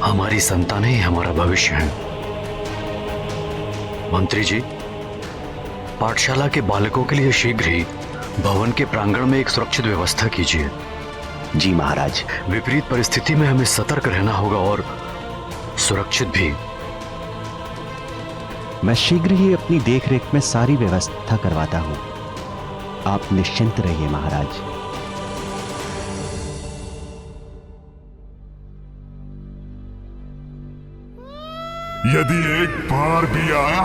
हमारी संतानें ही हमारा भविष्य है। मंत्री जी, पाठशाला के बालकों के लिए शीघ्र ही भवन के प्रांगण में एक सुरक्षित व्यवस्था कीजिए। जी महाराज। विपरीत परिस्थिति में हमें सतर्क रहना होगा और सुरक्षित भी। मैं शीघ्र ही अपनी देखरेख में सारी व्यवस्था करवाता हूँ, आप निश्चिंत रहिए महाराज। यदि एक बार भी आया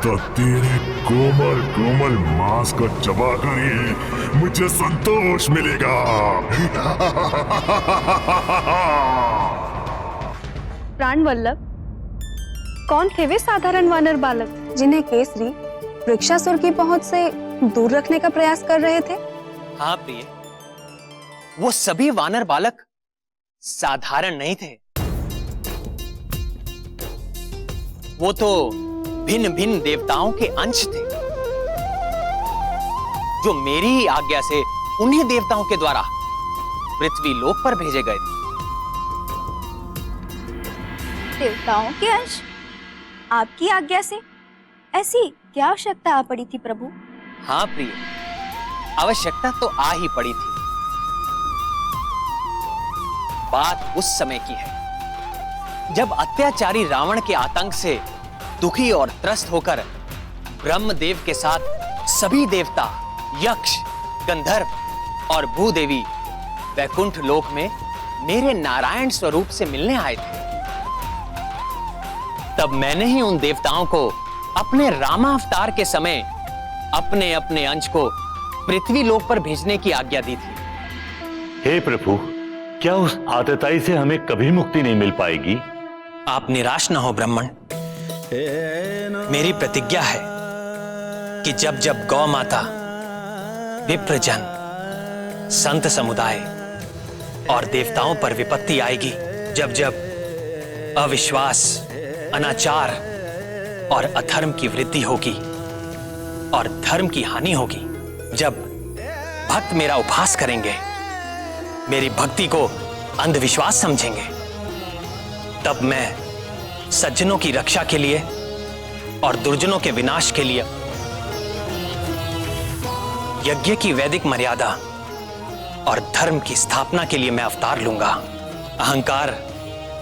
तो तेरे कोमल कोमल मांस को चबाकर ही मुझे संतोष मिलेगा। प्राण वल्लभ, कौन थे वे साधारण वानर बालक जिन्हें केसरी वृक्षासुर की पहुंच से दूर रखने का प्रयास कर रहे थे? हाँ प्रिय, वो सभी वानर बालक साधारण नहीं थे। वो तो भिन्न भिन्न देवताओं के अंश थे, जो मेरी ही आज्ञा से उन्हीं देवताओं के द्वारा पृथ्वी लोक पर भेजे गए थे। देवताओं के अंश? आपकी आज्ञा से? ऐसी क्या आवश्यकता आ पड़ी थी प्रभु? हाँ प्रिय, आवश्यकता तो आ ही पड़ी थी। बात उस समय की है जब अत्याचारी रावण के आतंक से दुखी और त्रस्त होकर ब्रह्मदेव के साथ सभी देवता, यक्ष, गंधर्व और भूदेवी वैकुंठ लोक में मेरे नारायण स्वरूप से मिलने आए थे, तब मैंने ही उन देवताओं को अपने रामावतार के समय अपने अपने अंश को पृथ्वी लोक पर भेजने की आज्ञा दी थी। हे प्रभु, क्या उस आतताई से हमें कभी मुक्ति नहीं मिल पाएगी? आप निराश न हो ब्राह्मण। मेरी प्रतिज्ञा है कि जब जब गौ माता, विप्रजन, संत समुदाय और देवताओं पर विपत्ति आएगी, जब जब अविश्वास, अनाचार और अधर्म की वृद्धि होगी और धर्म की हानि होगी, जब भक्त मेरा उपहास करेंगे, मेरी भक्ति को अंधविश्वास समझेंगे, तब मैं सज्जनों की रक्षा के लिए और दुर्जनों के विनाश के लिए यज्ञ की वैदिक मर्यादा और धर्म की स्थापना के लिए मैं अवतार लूंगा। अहंकार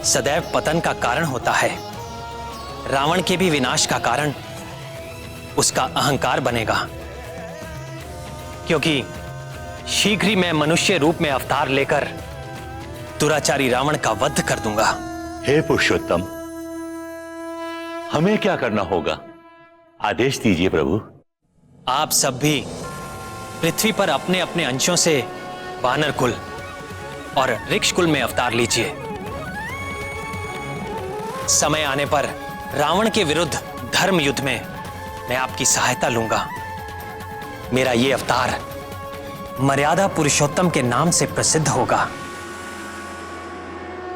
सदैव पतन का कारण होता है। रावण के भी विनाश का कारण उसका अहंकार बनेगा, क्योंकि शीघ्र ही मैं मनुष्य रूप में अवतार लेकर दुराचारी रावण का वध कर दूंगा। हे पुरुषोत्तम, हमें क्या करना होगा? आदेश दीजिए प्रभु। आप सब भी पृथ्वी पर अपने अपने अंशों से वानर कुल और ऋक्ष कुल में अवतार लीजिए। समय आने पर रावण के विरुद्ध धर्म युद्ध में मैं आपकी सहायता लूंगा। मेरा ये अवतार मर्यादा पुरुषोत्तम के नाम से प्रसिद्ध होगा।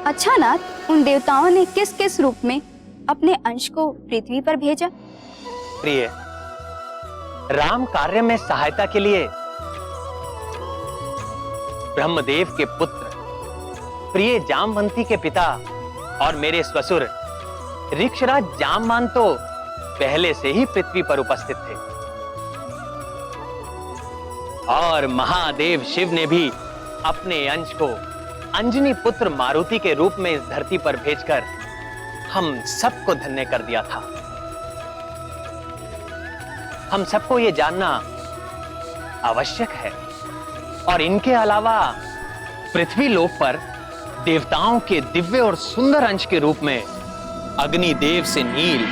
अच्छा नाथ, उन देवताओं ने किस किस रूप में अपने अंश को पृथ्वी पर भेजा? प्रिय, राम कार्य में सहायता के लिए ब्रह्मदेव के पुत्र प्रिय जामवंती के पिता और मेरे ससुर ऋक्षराज जामवान तो पहले से ही पृथ्वी पर उपस्थित थे, और महादेव शिव ने भी अपने अंश को अंजनी पुत्र मारुति के रूप में इस धरती पर भेजकर हम सबको धन्य कर दिया था। हम सबको यह जानना आवश्यक है, और इनके अलावा पृथ्वी लोक पर देवताओं के दिव्य और सुंदर अंश के रूप में अग्निदेव से नील,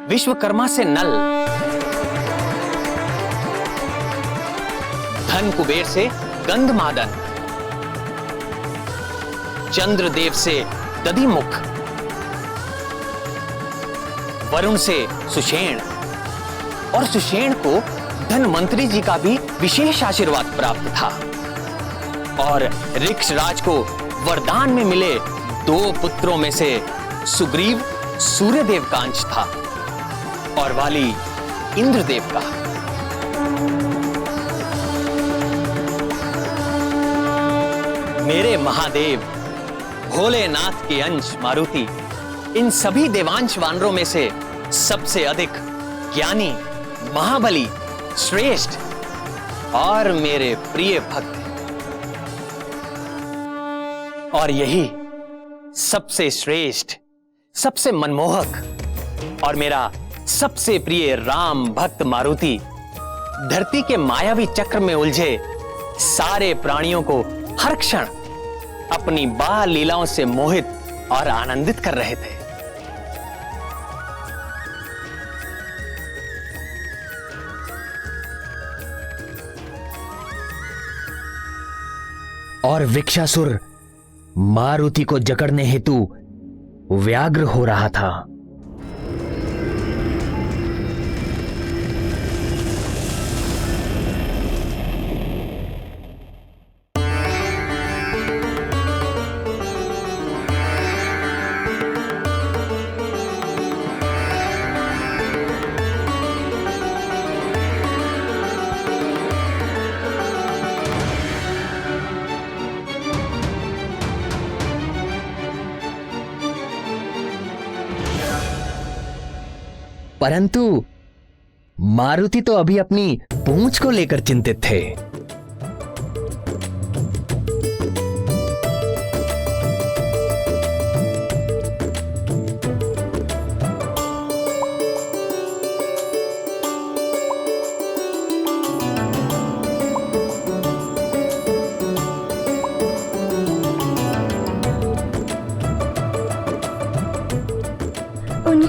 विश्वकर्मा से नल, धन कुबेर से गंधमादन, चंद्रदेव से दधिमुख, वरुण से सुषेण, और सुषेण को धनवंतरी जी का भी विशेष आशीर्वाद प्राप्त था, और ऋक्षराज को वरदान में मिले 2 पुत्रों में से सुग्रीव सूर्यदेव का अंश था और वाली इंद्रदेव का। मेरे महादेव भोलेनाथ के अंश मारुति इन सभी देवांश वानरों में से सबसे अधिक ज्ञानी, महाबली, श्रेष्ठ और मेरे प्रिय भक्त, और यही सबसे श्रेष्ठ, सबसे मनमोहक और मेरा सबसे प्रिय राम भक्त मारुति धरती के मायावी चक्र में उलझे सारे प्राणियों को हर क्षण अपनी बाल लीलाओं से मोहित और आनंदित कर रहे थे। और वृक्षासुर मारुति को जकड़ने हेतु व्याग्र हो रहा था। परंतु मारुति तो अभी अपनी पूंछ को लेकर चिंतित थे।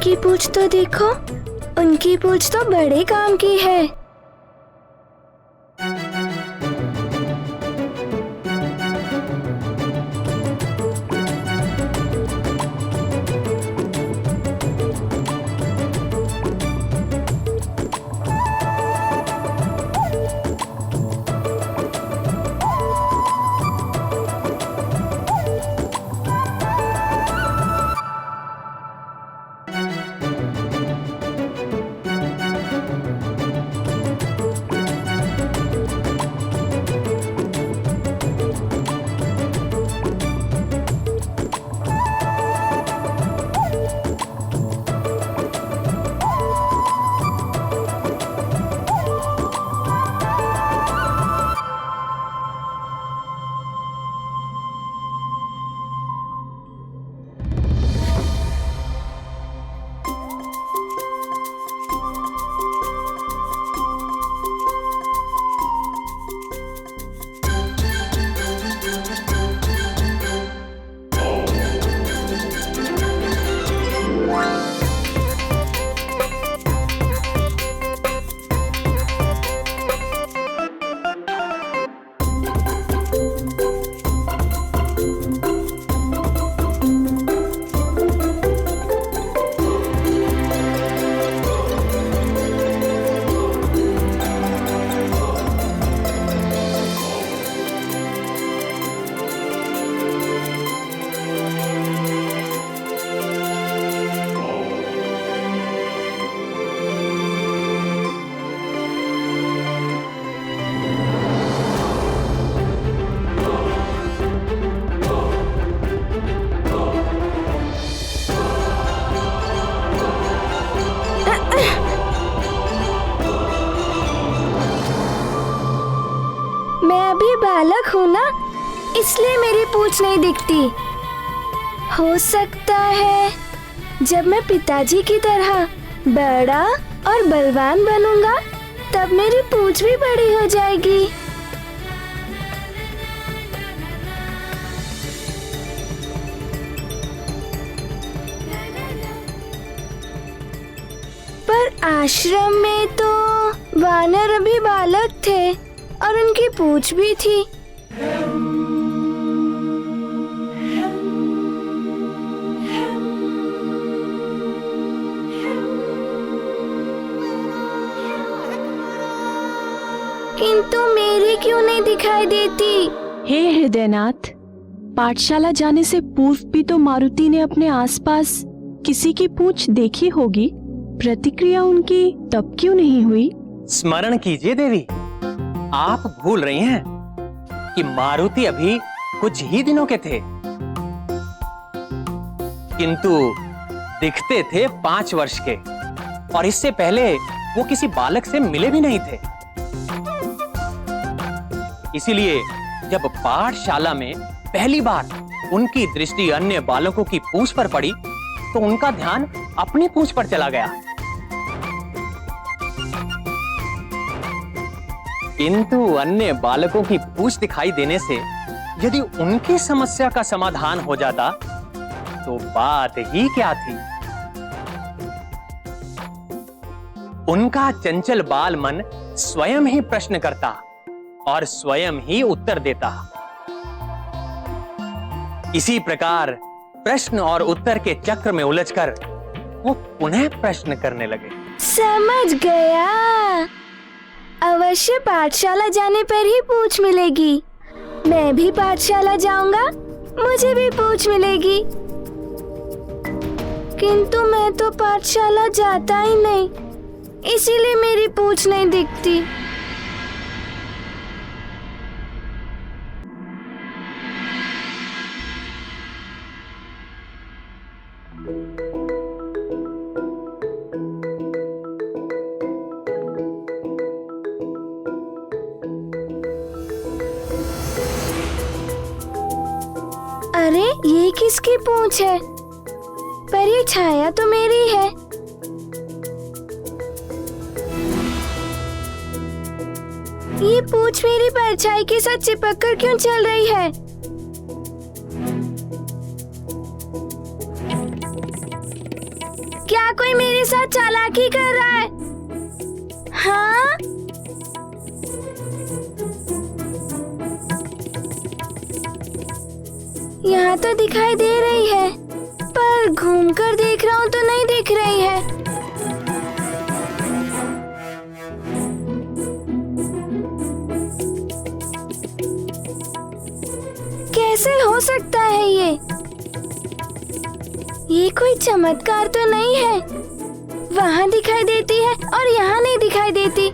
उनकी पूंछ तो देखो, उनकी पूंछ तो बड़े काम की है। बालक हूँ ना, इसलिए मेरी पूंछ नहीं दिखती। हो सकता है जब मैं पिताजी की तरह बड़ा और बलवान बनूंगा तब मेरी पूंछ भी बड़ी हो जाएगी। पर आश्रम में तो वानर अभी बालक थे और उनकी पूंछ भी थी। किंतु मेरी क्यों नहीं दिखाई देती? हे हृदयनाथ, पाठशाला जाने से पूर्व भी तो मारुति ने अपने आसपास किसी की पूंछ देखी होगी, प्रतिक्रिया उनकी तब क्यों नहीं हुई? स्मरण कीजिए देवी, आप भूल रही हैं कि मारुति अभी कुछ ही दिनों के थे, किंतु दिखते थे 5 वर्ष के, और इससे पहले वो किसी बालक से मिले भी नहीं थे। इसीलिए जब पाठशाला में पहली बार उनकी दृष्टि अन्य बालकों की पूंछ पर पड़ी तो उनका ध्यान अपनी पूंछ पर चला गया। किंतु अन्य बालकों की पूंछ दिखाई देने से यदि उनकी समस्या का समाधान हो जाता तो बात ही क्या थी। उनका चंचल बाल मन स्वयं ही प्रश्न करता और स्वयं ही उत्तर देता। इसी प्रकार प्रश्न और उत्तर के चक्र में उलझकर वो पुनः प्रश्न करने लगे। समझ गया, अवश्य पाठशाला जाने पर ही पूंछ मिलेगी। मैं भी पाठशाला जाऊंगा, मुझे भी पूंछ मिलेगी। किंतु मैं तो पाठशाला जाता ही नहीं, इसीलिए मेरी पूंछ नहीं दिखती। अरे ये किसकी पूंछ है? पर ये छाया तो मेरी है। ये पूंछ मेरी परछाई के साथ चिपक कर क्यों चल रही है? क्या क्या कोई मेरे साथ चालाकी कर रहा है? हाँ? यहाँ तो दिखाई दे रही है, पर घूमकर देख रहा हूँ तो नहीं दिख रही है। कैसे हो सकता है ये? ये कोई चमत्कार तो नहीं है। वहाँ दिखाई देती है और यहाँ नहीं दिखाई देती।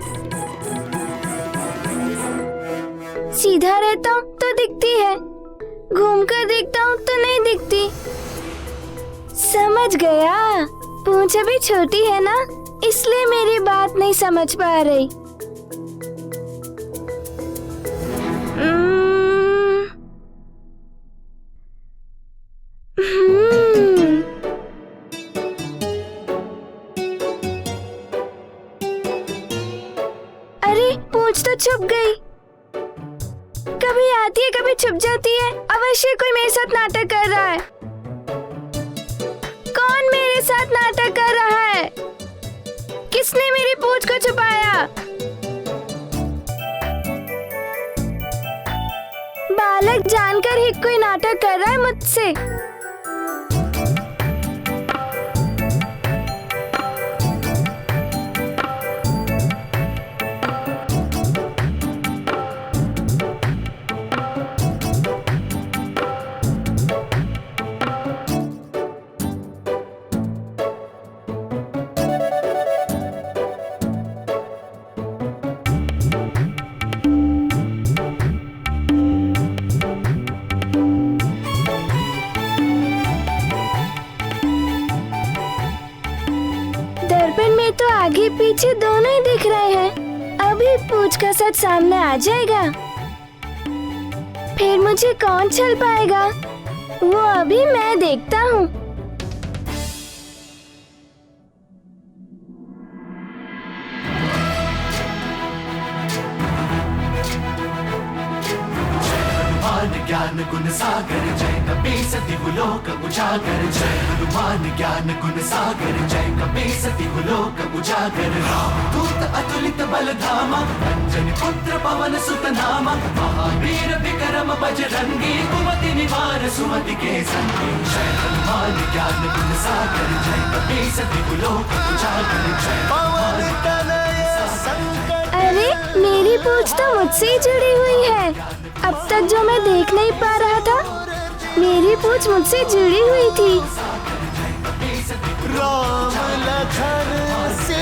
सीधा रहता हूँ तो दिखती है, घूमकर देखता हूँ तो नहीं दिखती। समझ गया, पूंछ अभी छोटी है ना, इसलिए मेरी बात नहीं समझ पा रही। अरे पूंछ तो छुप गई। कभी आती है कभी छुप जाती है। अवश्य कोई मेरे साथ नाटक कर रहा है। कौन मेरे साथ नाटक कर रहा है? किसने मेरी पूंछ को छुपाया? बालक जानकर ही कोई नाटक कर रहा है मुझसे। दर्पण में तो आगे पीछे दोनों ही दिख रहे हैं। अभी पूंछ का सच सामने आ जाएगा, फिर मुझे कौन छल पाएगा? वो अभी मैं देखता हूँ। ज्ञान गुण सागर जय कपीस दिवलोक उजागर। जय हनुमान ज्ञान गुण सागर जय कपीस दिवलोक उजागर। दूत अतुलित बल धामा अंजनी पुत्र पवन सुत नामा। महावीर विक्रम बजरंगी कुमति निवार सुमति के संगी। जय हनुमान ज्ञान गुण सागर जय कपीस दिवलोक उजागर। जय पवन तनय संकट। अरे मेरी पूंछ तो मुझसे ही जुड़ी हुई है। अब तक जो मैं देख नहीं पा रहा था, मेरी पूंछ मुझसे जुड़ी हुई थी। राम लखन से